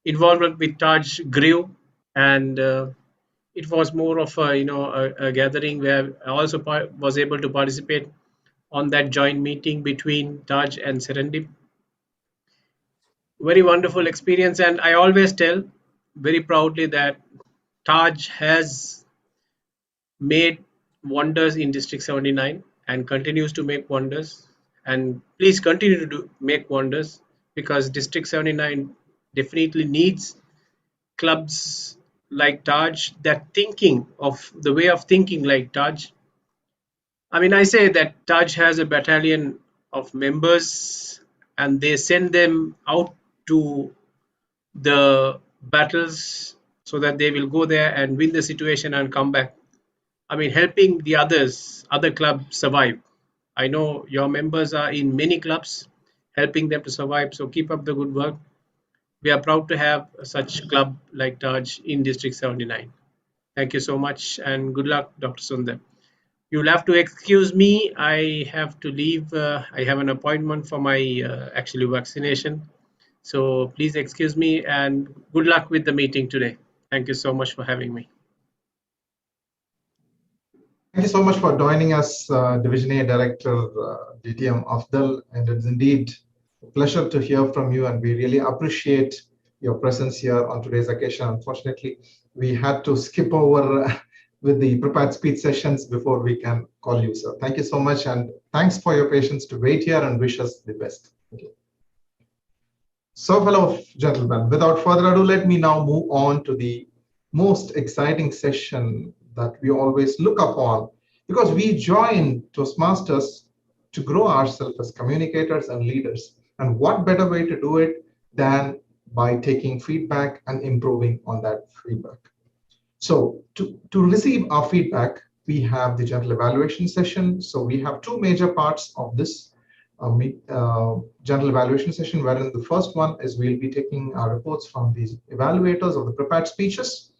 involvement with Taj grew, and it was more of a gathering where I also was able to participate on that joint meeting between Taj and Serendip. Very wonderful experience, and I always tell very proudly that Taj has made wonders in District 79 and continues to make wonders, and please continue to make wonders, because District 79 definitely needs clubs like Taj, that thinking of the way of thinking like Taj. I mean, I say that Taj has a battalion of members and they send them out to the battles so that they will go there and win the situation and come back. I mean, helping the other clubs survive. I know your members are in many clubs, helping them to survive. So keep up the good work. We are proud to have such club like Taj in District 79. Thank you so much and good luck, Dr. Sundar. You'll have to excuse me. I have to leave. I have an appointment for my actually vaccination. So please excuse me and good luck with the meeting today. Thank you so much for having me. Thank you so much for joining us, Division A Director DTM Afdal, and it's indeed a pleasure to hear from you, and we really appreciate your presence here on today's occasion. Unfortunately, we had to skip over with the prepared speech sessions before we can call you, sir. Thank you so much, and thanks for your patience to wait here and wish us the best. Thank you. So, fellow gentlemen, without further ado, let me now move on to the most exciting session that we always look upon, because we join Toastmasters to grow ourselves as communicators and leaders. And what better way to do it than by taking feedback and improving on that feedback. So to receive our feedback, we have the general evaluation session. So we have two major parts of this general evaluation session, wherein the first one is we'll be taking our reports from these evaluators of the prepared speeches,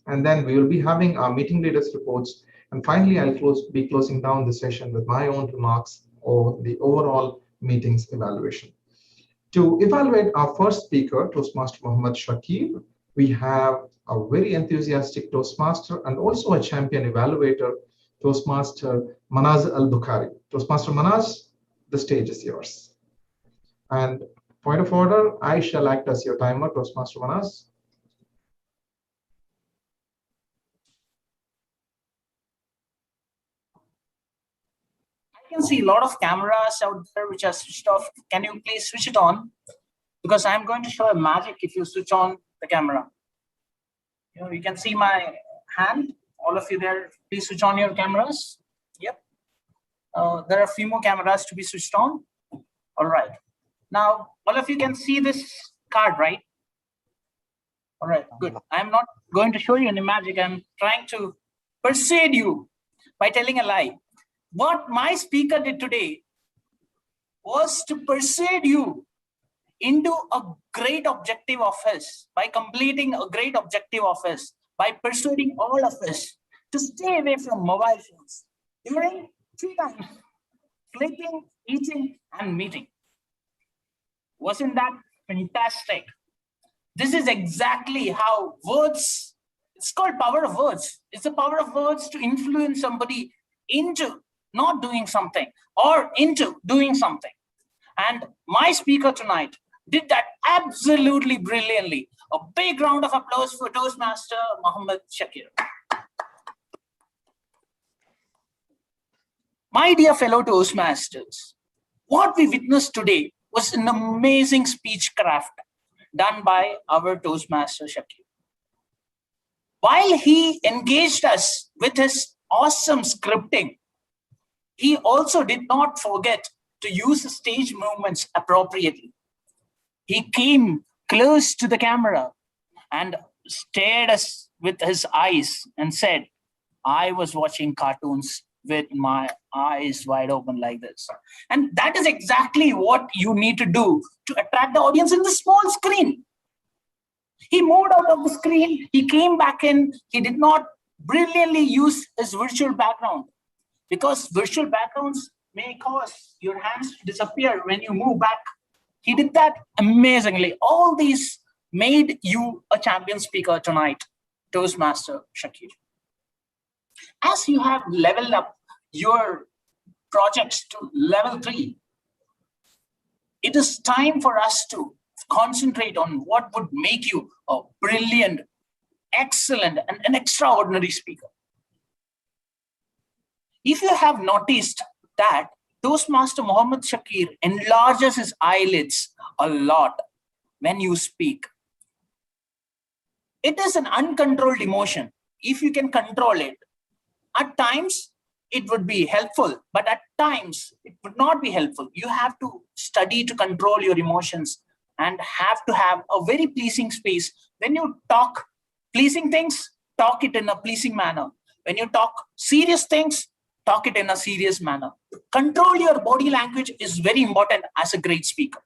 and then we will be having our meeting leaders reports. And finally, I'll be closing down the session with my own remarks or the overall meetings evaluation. To evaluate our first speaker, Toastmaster Muhammad Shakib, we have a very enthusiastic Toastmaster and also a champion evaluator, Toastmaster Manaz Al-Bukhari. Toastmaster Manaz, the stage is yours. And point of order, I shall act as your timer, Toastmaster Manaz. I can see a lot of cameras out there which are switched off. Can you please switch it on? Because I'm going to show a magic if you switch on the camera. You can see my hand. All of you there, please switch on your cameras. Yep. There are a few more cameras to be switched on. All right. Now, all of you can see this card, right? All right, good. I'm not going to show you any magic. I'm trying to persuade you by telling a lie. What my speaker did today was to persuade you into a great objective of his, by completing a great objective of his, by persuading all of us to stay away from mobile phones during free time, sleeping, eating, and meeting. Wasn't that fantastic? This is exactly how words, it's called power of words. It's the power of words to influence somebody into not doing something or into doing something. And my speaker tonight did that absolutely brilliantly. A big round of applause for Toastmaster Mohammed Shakir. My dear fellow Toastmasters, what we witnessed today was an amazing speechcraft done by our Toastmaster Shakir. While he engaged us with his awesome scripting, he also did not forget to use the stage movements appropriately. He came close to the camera and stared us with his eyes and said, I was watching cartoons with my eyes wide open like this. And that is exactly what you need to do to attract the audience in the small screen. He moved out of the screen, he came back in, he did not brilliantly use his virtual background, because virtual backgrounds may cause your hands to disappear when you move back. He did that amazingly. All these made you a champion speaker tonight, Toastmaster Shakir. As you have leveled up your projects to level 3, it is time for us to concentrate on what would make you a brilliant, excellent, and an extraordinary speaker. If you have noticed that Toastmaster Mohammed Shakir enlarges his eyelids a lot when you speak, it is an uncontrolled emotion. If you can control it, at times it would be helpful, but at times it would not be helpful. You have to study to control your emotions and have to have a very pleasing space. When you talk pleasing things, talk it in a pleasing manner. When you talk serious things, talk it in a serious manner. Control your body language is very important as a great speaker.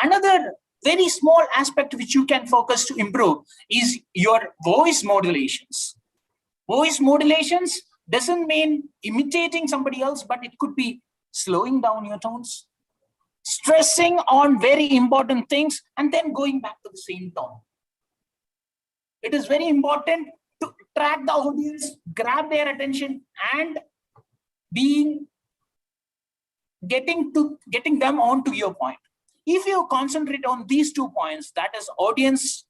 Another very small aspect which you can focus to improve is your voice modulations. Voice modulations doesn't mean imitating somebody else, but it could be slowing down your tones, stressing on very important things, and then going back to the same tone. It is very important to attract the audience, grab their attention, and getting them onto your point. If you concentrate on these 2 points, that is audience,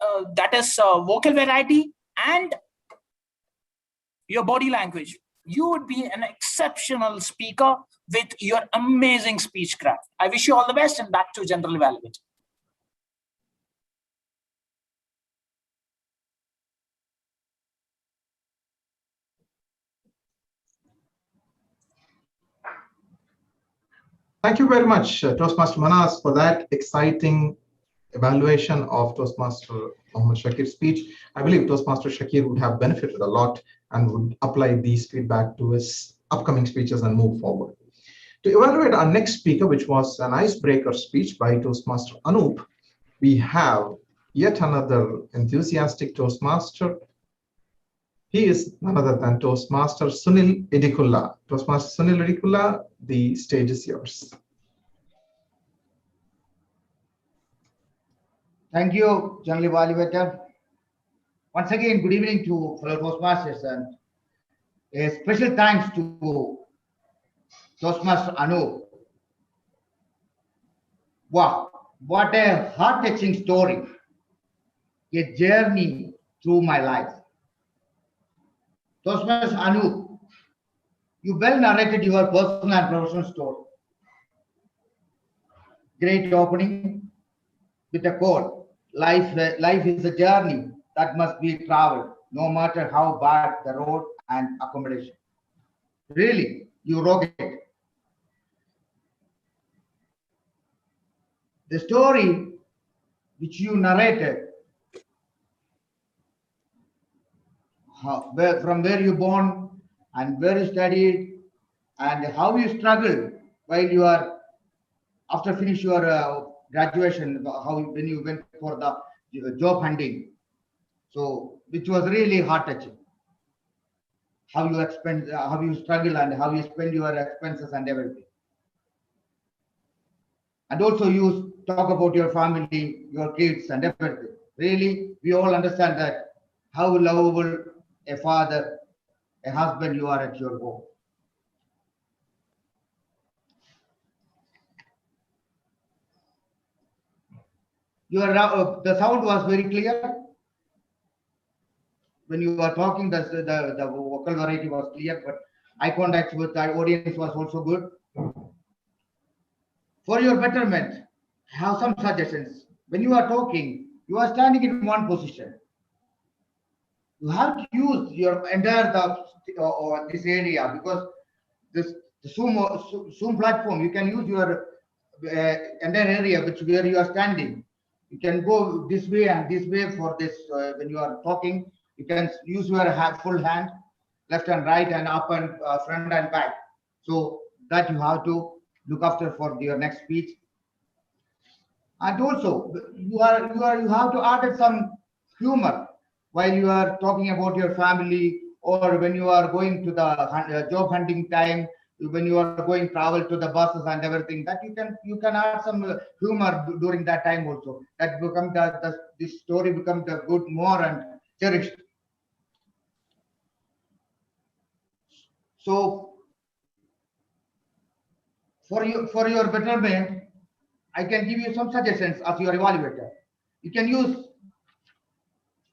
vocal variety, and your body language, you would be an exceptional speaker with your amazing speechcraft. I wish you all the best, and back to General Evaluator. Thank you very much, Toastmaster Manas, for that exciting evaluation of Toastmaster Mohammed Shakir's speech. I believe Toastmaster Shakir would have benefited a lot and would apply these feedback to his upcoming speeches and move forward. To evaluate our next speaker, which was an icebreaker speech by Toastmaster Anup, we have yet another enthusiastic Toastmaster. He is none other than Toastmaster Sunil Idikulla. Toastmaster Sunil Idikulla, the stage is yours. Thank you, General Evaluator. Once again, good evening to fellow Toastmasters, and a special thanks to Toastmaster Anu. Wow, what a heart-touching story, a journey through my life. Toastmaster Anu, you well narrated your personal and professional story. Great opening with a quote, life is a journey that must be traveled, no matter how bad the road and accommodation. Really, you rock it. The story which you narrated from where you born and where you studied and how you struggled while you are after finish your graduation, how when you went for the job hunting. So which was really heart touching. How you expend, how you struggle and how you spend your expenses and everything. And also you talk about your family, your kids and everything. Really, we all understand that how lovable a father, a husband you are at your home. The sound was very clear. When you were talking, the vocal variety was clear, but eye contact with the audience was also good. For your betterment, I have some suggestions. When you are talking, you are standing in one position. You have to use your entire this area because this the Zoom platform. You can use your entire area where you are standing. You can go this way and this way for this when you are talking. You can use your full hand, left and right and up and front and back. So that you have to look after for your next speech. And also you have to add some humor while you are talking about your family or when you are going to the job hunting time, when you are going travel to the buses and everything, that you can add some humor during that time also. That become this story becomes the good more and cherished. So for your betterment, I can give you some suggestions as your evaluator. You can use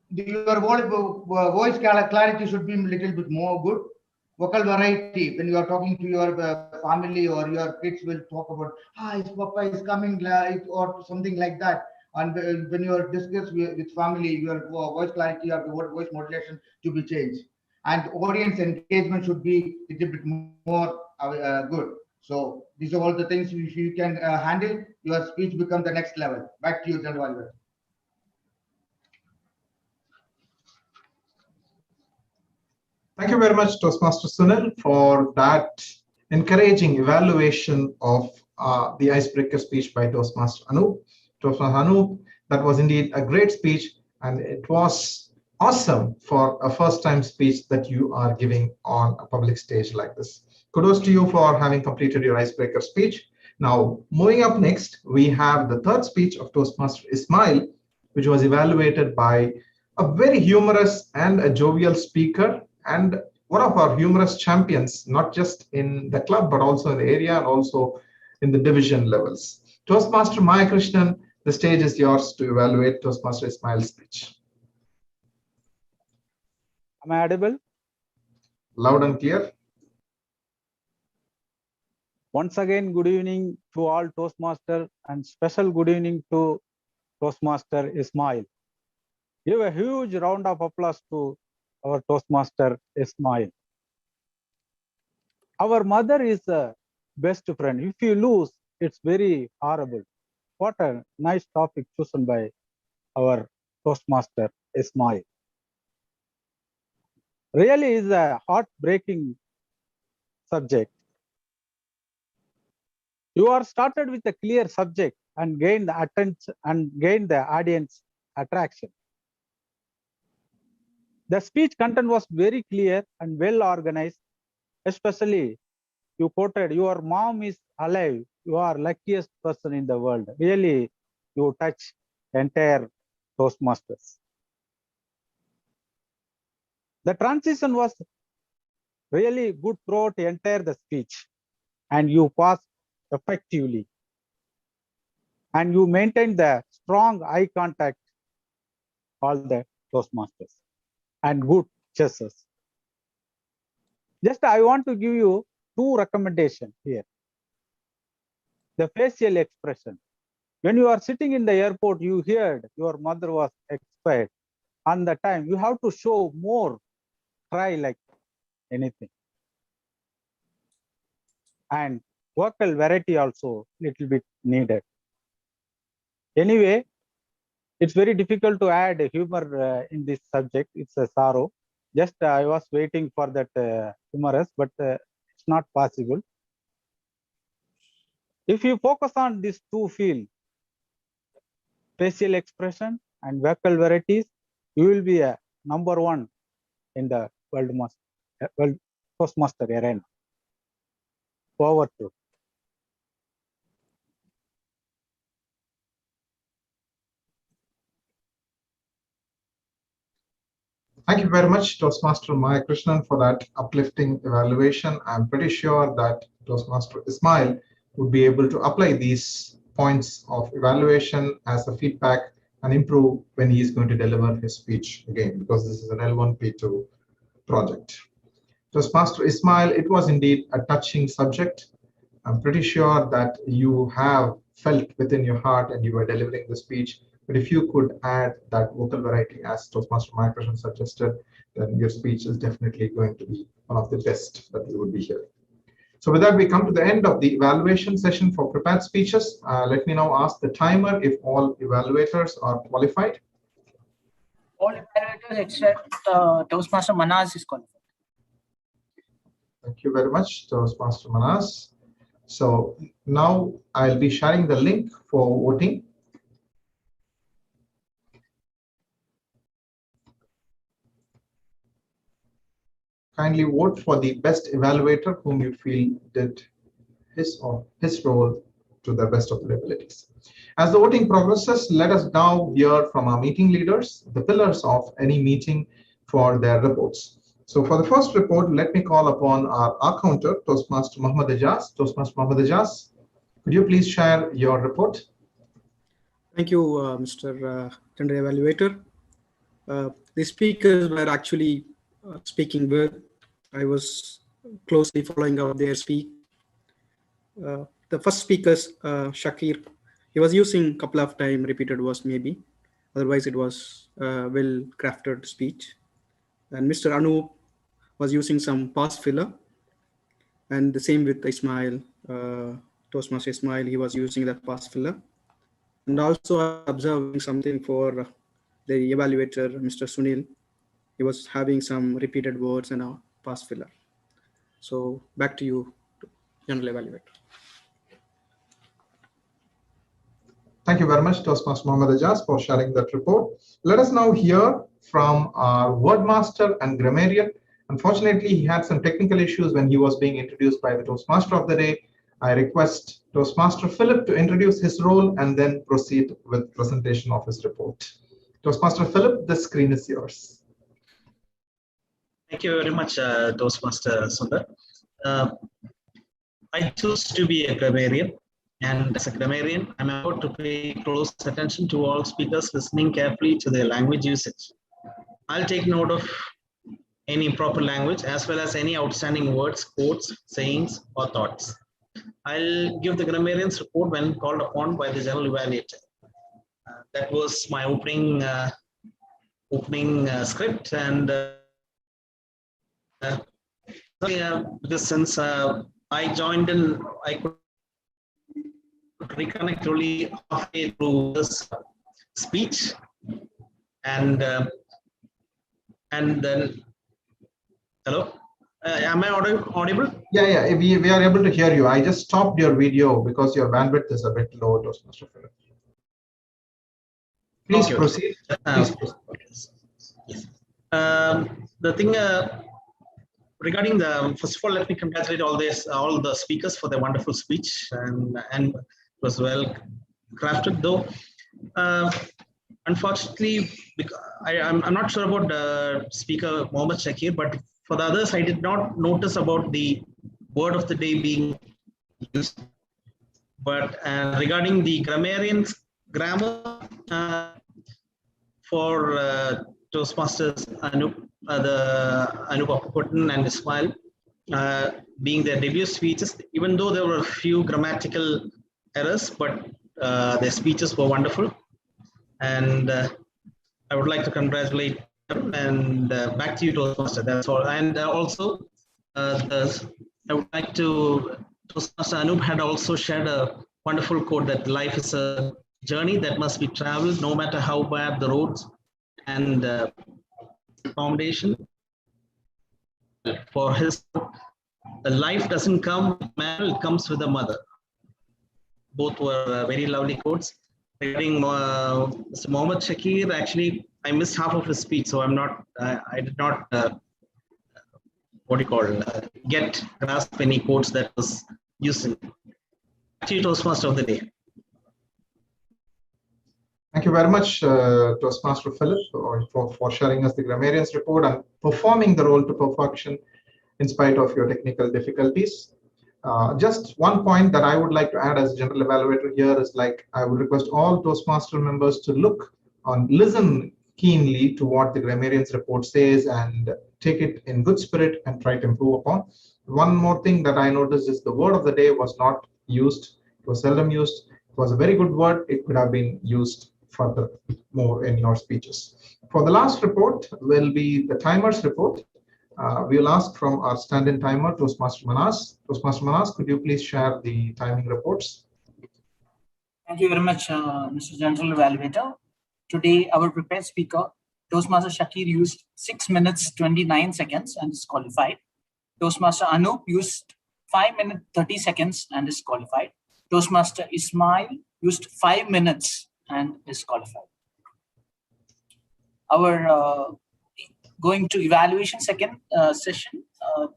your voice clarity should be a little bit more good. Vocal variety, when you are talking to your family or your kids will talk about, his papa is coming like, or something like that. And when you are discuss with family, your voice clarity or your voice modulation to be changed. And audience engagement should be a little bit more good. So these are all the things if you can handle, your speech become the next level. Back to you, General Oliver. Thank you very much, Toastmaster Sunil, for that encouraging evaluation of the icebreaker speech by Toastmaster Anup. Toastmaster Anup, that was indeed a great speech, and it was awesome for a first-time speech that you are giving on a public stage like this. Kudos to you for having completed your icebreaker speech. Now, moving up next, we have the third speech of Toastmaster Ismail, which was evaluated by a very humorous and a jovial speaker, and one of our humorous champions, not just in the club, but also in the area and also in the division levels. Toastmaster Maya Krishnan, the stage is yours to evaluate Toastmaster Ismail's speech. Am I audible? Loud and clear. Once again, good evening to all Toastmaster and special good evening to Toastmaster Ismail. Give a huge round of applause to our Toastmaster Ismail. Our mother is a best friend. If you lose, it's very horrible. What a nice topic chosen by our Toastmaster Ismail. Really is a heartbreaking subject. You are started with a clear subject and gain the attention and gain the audience attraction. The speech content was very clear and well organized. Especially, you quoted, your mom is alive. You are luckiest person in the world. Really, you touch entire Toastmasters. The transition was really good throughout the entire the speech, and you passed effectively. And you maintained the strong eye contact, all the Toastmasters, and good gestures. Just I want to give you two recommendations here. The facial expression. When you are sitting in the airport, you heard your mother was expired. On the time, you have to show more, cry like anything. And vocal variety also little bit needed. Anyway, it's very difficult to add humor in this subject. It's a sorrow. Just I was waiting for that humorous, but it's not possible. If you focus on these two fields, facial expression and vocal varieties, you will be a #1 in the world Toastmaster arena. Over to. Thank you very much, Toastmaster Maya Krishnan, for that uplifting evaluation. I'm pretty sure that Toastmaster Ismail would be able to apply these points of evaluation as a feedback and improve when he is going to deliver his speech again, because this is an L1, P2 project. Toastmaster Ismail, it was indeed a touching subject. I'm pretty sure that you have felt within your heart and you were delivering the speech. But if you could add that vocal variety as Toastmaster Maya Krishnan suggested, then your speech is definitely going to be one of the best that you would be hearing. So with that, we come to the end of the evaluation session for prepared speeches. Let me now ask the timer if all evaluators are qualified. All evaluators except Toastmaster Manas is qualified. Thank you very much, Toastmaster Manas. So now I'll be sharing the link for voting. Kindly vote for the best evaluator whom you feel did his or his role to the best of their abilities. As the voting progresses, let us now hear from our meeting leaders, the pillars of any meeting, for their reports. So for the first report, let me call upon our accounter, Toastmaster Muhammad Ijaz. Toastmaster Muhammad Ijaz, could you please share your report? Thank you, Mr. Tender Evaluator. The speakers were actually speaking well. I was closely following up their speak. The first speaker, Shakir, he was using a couple of times repeated words maybe. Otherwise, it was well-crafted speech. And Mr. Anup was using some past filler. And the same with Ismail, Toastmaster Ismail, he was using that past filler. And also observing something for the evaluator, Mr. Sunil. He was having some repeated words and a past filler. So back to you, General Evaluator. Thank you very much, Toastmaster Muhammad Ijaz, for sharing that report. Let us now hear from our wordmaster and grammarian. Unfortunately, he had some technical issues when he was being introduced by the Toastmaster of the day. I request Toastmaster Philip to introduce his role and then proceed with presentation of his report. Toastmaster Philip, the screen is yours. Thank you very much, Toastmaster Sundar. I choose to be a grammarian, and as a grammarian, I'm about to pay close attention to all speakers listening carefully to their language usage. I'll take note of any improper language as well as any outstanding words, quotes, sayings, or thoughts. I'll give the grammarian's report when called upon by the general evaluator. That was my opening script, and because since I joined in, I could reconnect only halfway through this speech, and then hello. Am I audible? Yeah, we are able to hear you. I just stopped your video because your bandwidth is a bit low, Toastmaster Philip. Please Okay, proceed. Please proceed. Yes. The thing regarding the, first of all, let me congratulate all the speakers for their wonderful speech, and it was well crafted. Though, unfortunately, I'm not sure about speaker Mohammed Shakir, but for the others, I did not notice about the word of the day being used. But regarding the grammarian's grammar for Toastmasters Anup Appukutan and Ismail, being their debut speeches, even though there were a few grammatical errors, but their speeches were wonderful. And I would like to congratulate them, and back to you, Toastmaster. That's all. And also, I would like to, Toastmaster Anup had also shared a wonderful quote that life is a journey that must be traveled no matter how bad the roads and accommodation. for his life doesn't come with manual, it comes with a mother. Both were very lovely quotes. Regarding Mr. Mohammed Shakir, actually, I missed half of his speech, so I did not, grasp any quotes that was used in. Actually, Toastmaster of the day. Thank you very much, Toastmaster Philip, for sharing us the grammarian's report and performing the role to perfection in spite of your technical difficulties. Just one point that I would like to add as general evaluator here is, like, I would request all Toastmaster members to listen keenly to what the grammarian's report says and take it in good spirit and try to improve upon. One more thing that I noticed is the word of the day was not used. It was seldom used. It was a very good word. It could have been used further more in your speeches. For the last report will be the timer's report. We'll ask from our stand-in timer, Toastmaster Manas. Toastmaster Manas, could you please share the timing reports? Thank you very much, Mr. General Evaluator. Today, our prepared speaker, Toastmaster Shakir, used 6 minutes 29 seconds and is qualified. Toastmaster Anup used 5 minutes 30 seconds and is qualified. Toastmaster Ismail used 5 minutes and is qualified. Our going to evaluation second session,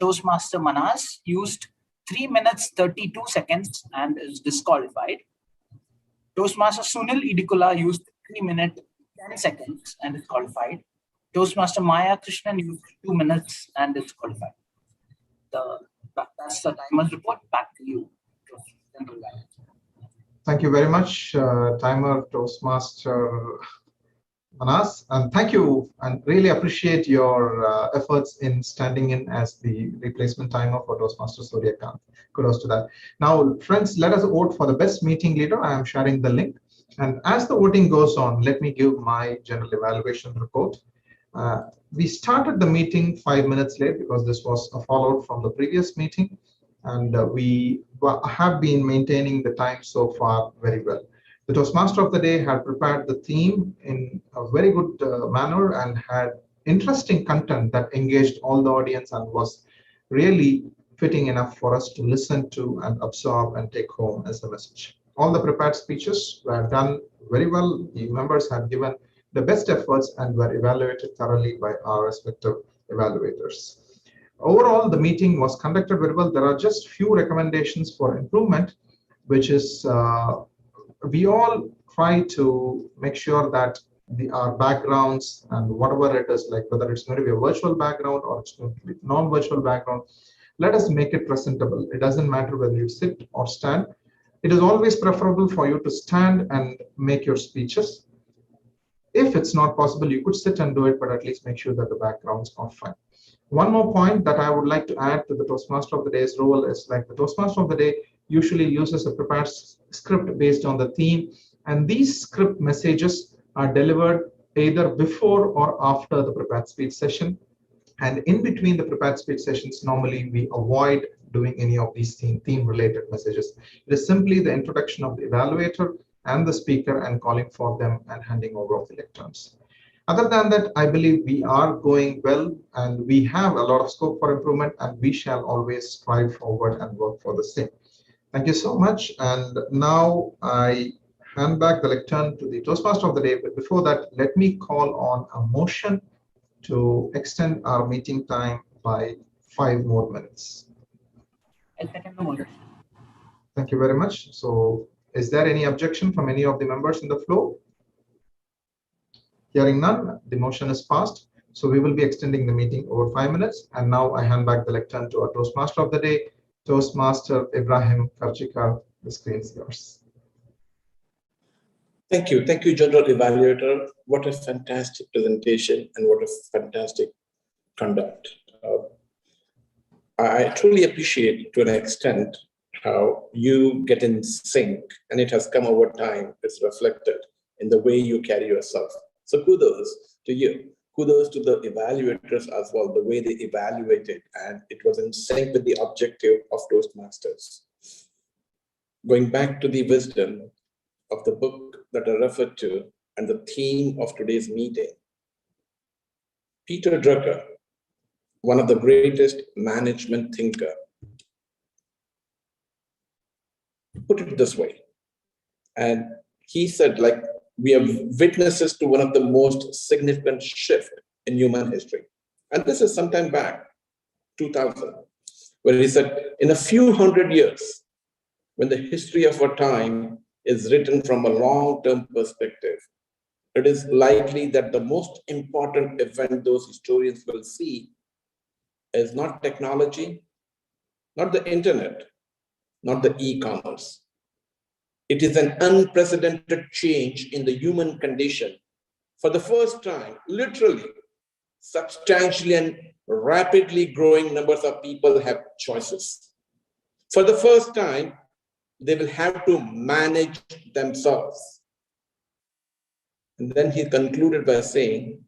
Toastmaster Manas used 3 minutes 32 seconds and is disqualified. Toastmaster Sunil Idikula used 3 minutes 10 seconds and is qualified. Toastmaster Maya Krishnan used 2 minutes and is qualified. That's the timer's report. Back to you, General Evaluator. Thank you very much, timer Toastmaster Manas, and thank you, and really appreciate your efforts in standing in as the replacement timer for Toastmaster Suryakant. Kudos to that. Now, friends, let us vote for the best meeting leader. I am sharing the link. And as the voting goes on, let me give my general evaluation report. We started the meeting 5 minutes late because this was a follow-up from the previous meeting. And we have been maintaining the time so far very well. The Toastmaster of the day had prepared the theme in a very good manner and had interesting content that engaged all the audience and was really fitting enough for us to listen to and absorb and take home as a message. All the prepared speeches were done very well. The members had given the best efforts and were evaluated thoroughly by our respective evaluators. Overall, the meeting was conducted very well. There are just few recommendations for improvement, which is we all try to make sure that our backgrounds and whatever it is, like whether it's going to be a virtual background or it's going to be non-virtual background, let us make it presentable. It doesn't matter whether you sit or stand. It is always preferable for you to stand and make your speeches. If it's not possible, you could sit and do it, but at least make sure that the backgrounds are fine. One more point that I would like to add to the Toastmaster of the Day's role is, like, the Toastmaster of the Day usually uses a prepared script based on the theme, and these script messages are delivered either before or after the prepared speech session. And in between the prepared speech sessions, normally we avoid doing any of these theme related messages. It is simply the introduction of the evaluator and the speaker and calling for them and handing over of the lecterns. Other than that, I believe we are going well and we have a lot of scope for improvement, and we shall always strive forward and work for the same. Thank you so much. And now I hand back the lectern to the Toastmaster of the Day. But before that, let me call on a motion to extend our meeting time by 5 more minutes. I second the motion. Thank you very much. So is there any objection from any of the members in the floor? Hearing none, the motion is passed. So we will be extending the meeting over 5 minutes. And now I hand back the lectern to our Toastmaster of the Day, Toastmaster Ibrahim Karchikar. The screen is yours. Thank you, General Evaluator. What a fantastic presentation and what a fantastic conduct. I truly appreciate, to an extent, how you get in sync, and it has come over time. It's reflected in the way you carry yourself. So kudos to you. Kudos to the evaluators as well, the way they evaluated, and it was in sync with the objective of Toastmasters. Going back to the wisdom of the book that I referred to and the theme of today's meeting, Peter Drucker one of the greatest management thinker, put it this way. And he said, like, we are witnesses to one of the most significant shift in human history. And this is sometime back, 2000, where he said, in a few hundred years, when the history of our time is written from a long-term perspective, it is likely that the most important event those historians will see is not technology, not the internet, not the e-commerce. It is an unprecedented change in the human condition. For the first time, literally, substantially and rapidly growing numbers of people have choices. For the first time, they will have to manage themselves. And then he concluded by saying,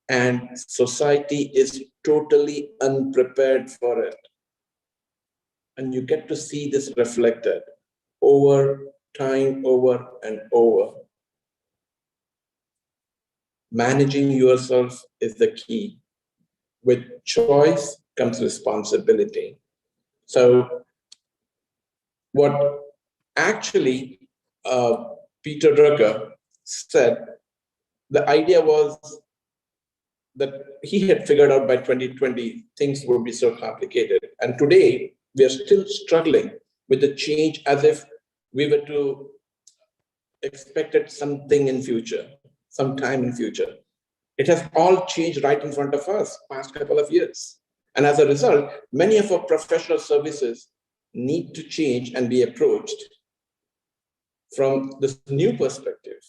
and society is totally unprepared for it. And you get to see this reflected over time, over and over. Managing yourself is the key. With choice comes responsibility. So what actually Peter Drucker said, the idea was that he had figured out by 2020, things would be so complicated. And today, we are still struggling with the change as if we were to expected something in future, sometime in future. It has all changed right in front of us past couple of years. And as a result, many of our professional services need to change and be approached from this new perspective.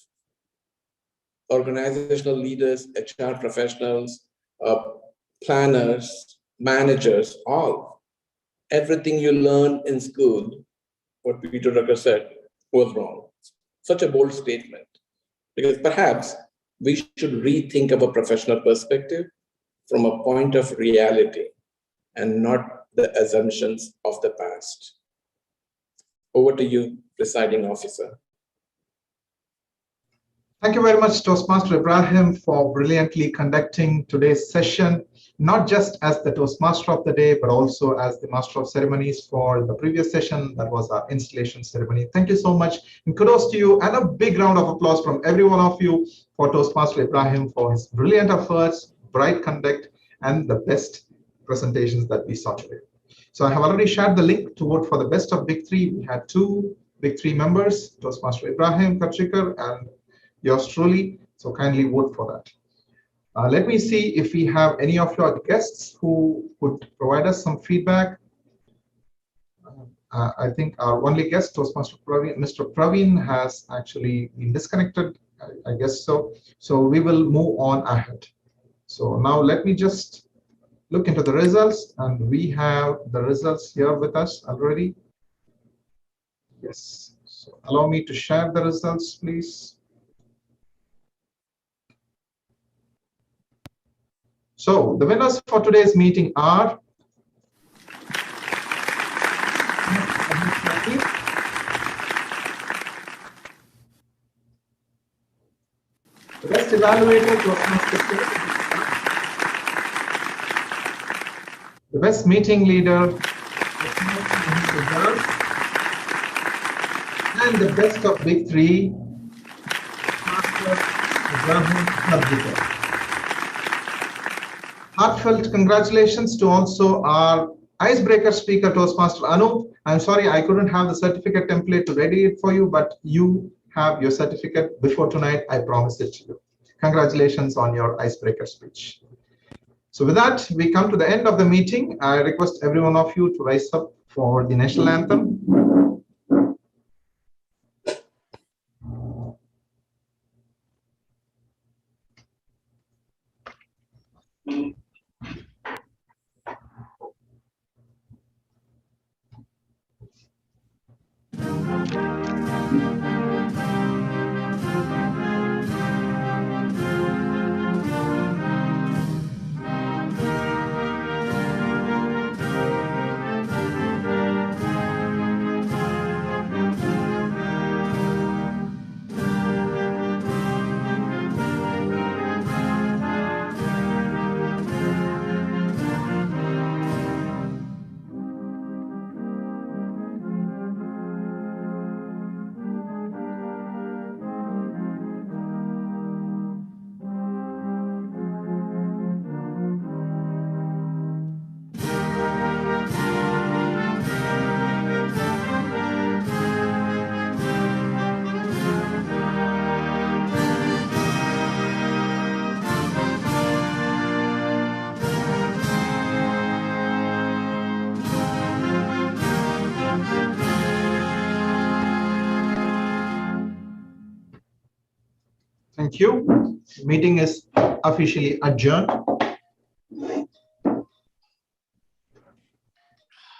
Organizational leaders, HR professionals, planners, managers, all. Everything you learned in school, what Peter Drucker said, was wrong. Such a bold statement, because perhaps we should rethink our professional perspective from a point of reality and not the assumptions of the past. Over to you, presiding officer. Thank you very much, Toastmaster Ibrahim, for brilliantly conducting today's session, not just as the Toastmaster of the day, but also as the Master of Ceremonies for the previous session, that was our installation ceremony. Thank you so much, and kudos to you, and a big round of applause from every one of you for Toastmaster Ibrahim for his brilliant efforts, bright conduct, and the best presentations that we saw today. So I have already shared the link to vote for the best of Big Three. We had two Big Three members, Toastmaster Ibrahim Kachikar and yours truly, so kindly vote for that. Let me see if we have any of your guests who could provide us some feedback. I think our only guest, Toastmaster Praveen, Mr. Praveen, has actually been disconnected, I guess so. So we will move on ahead. So now let me just look into the results, and we have the results here with us already. Yes, so allow me to share the results, please. So the winners for today's meeting are the best evaluator, the best meeting leader, and the best of Big Three, Heartfelt congratulations to also our icebreaker speaker, Toastmaster Anup. I'm sorry I couldn't have the certificate template to ready it for you, but you have your certificate before tonight. I promise it to you. Congratulations on your icebreaker speech. So with that, we come to the end of the meeting. I request every one of you to rise up for the national anthem. Thank you. Meeting is officially adjourned.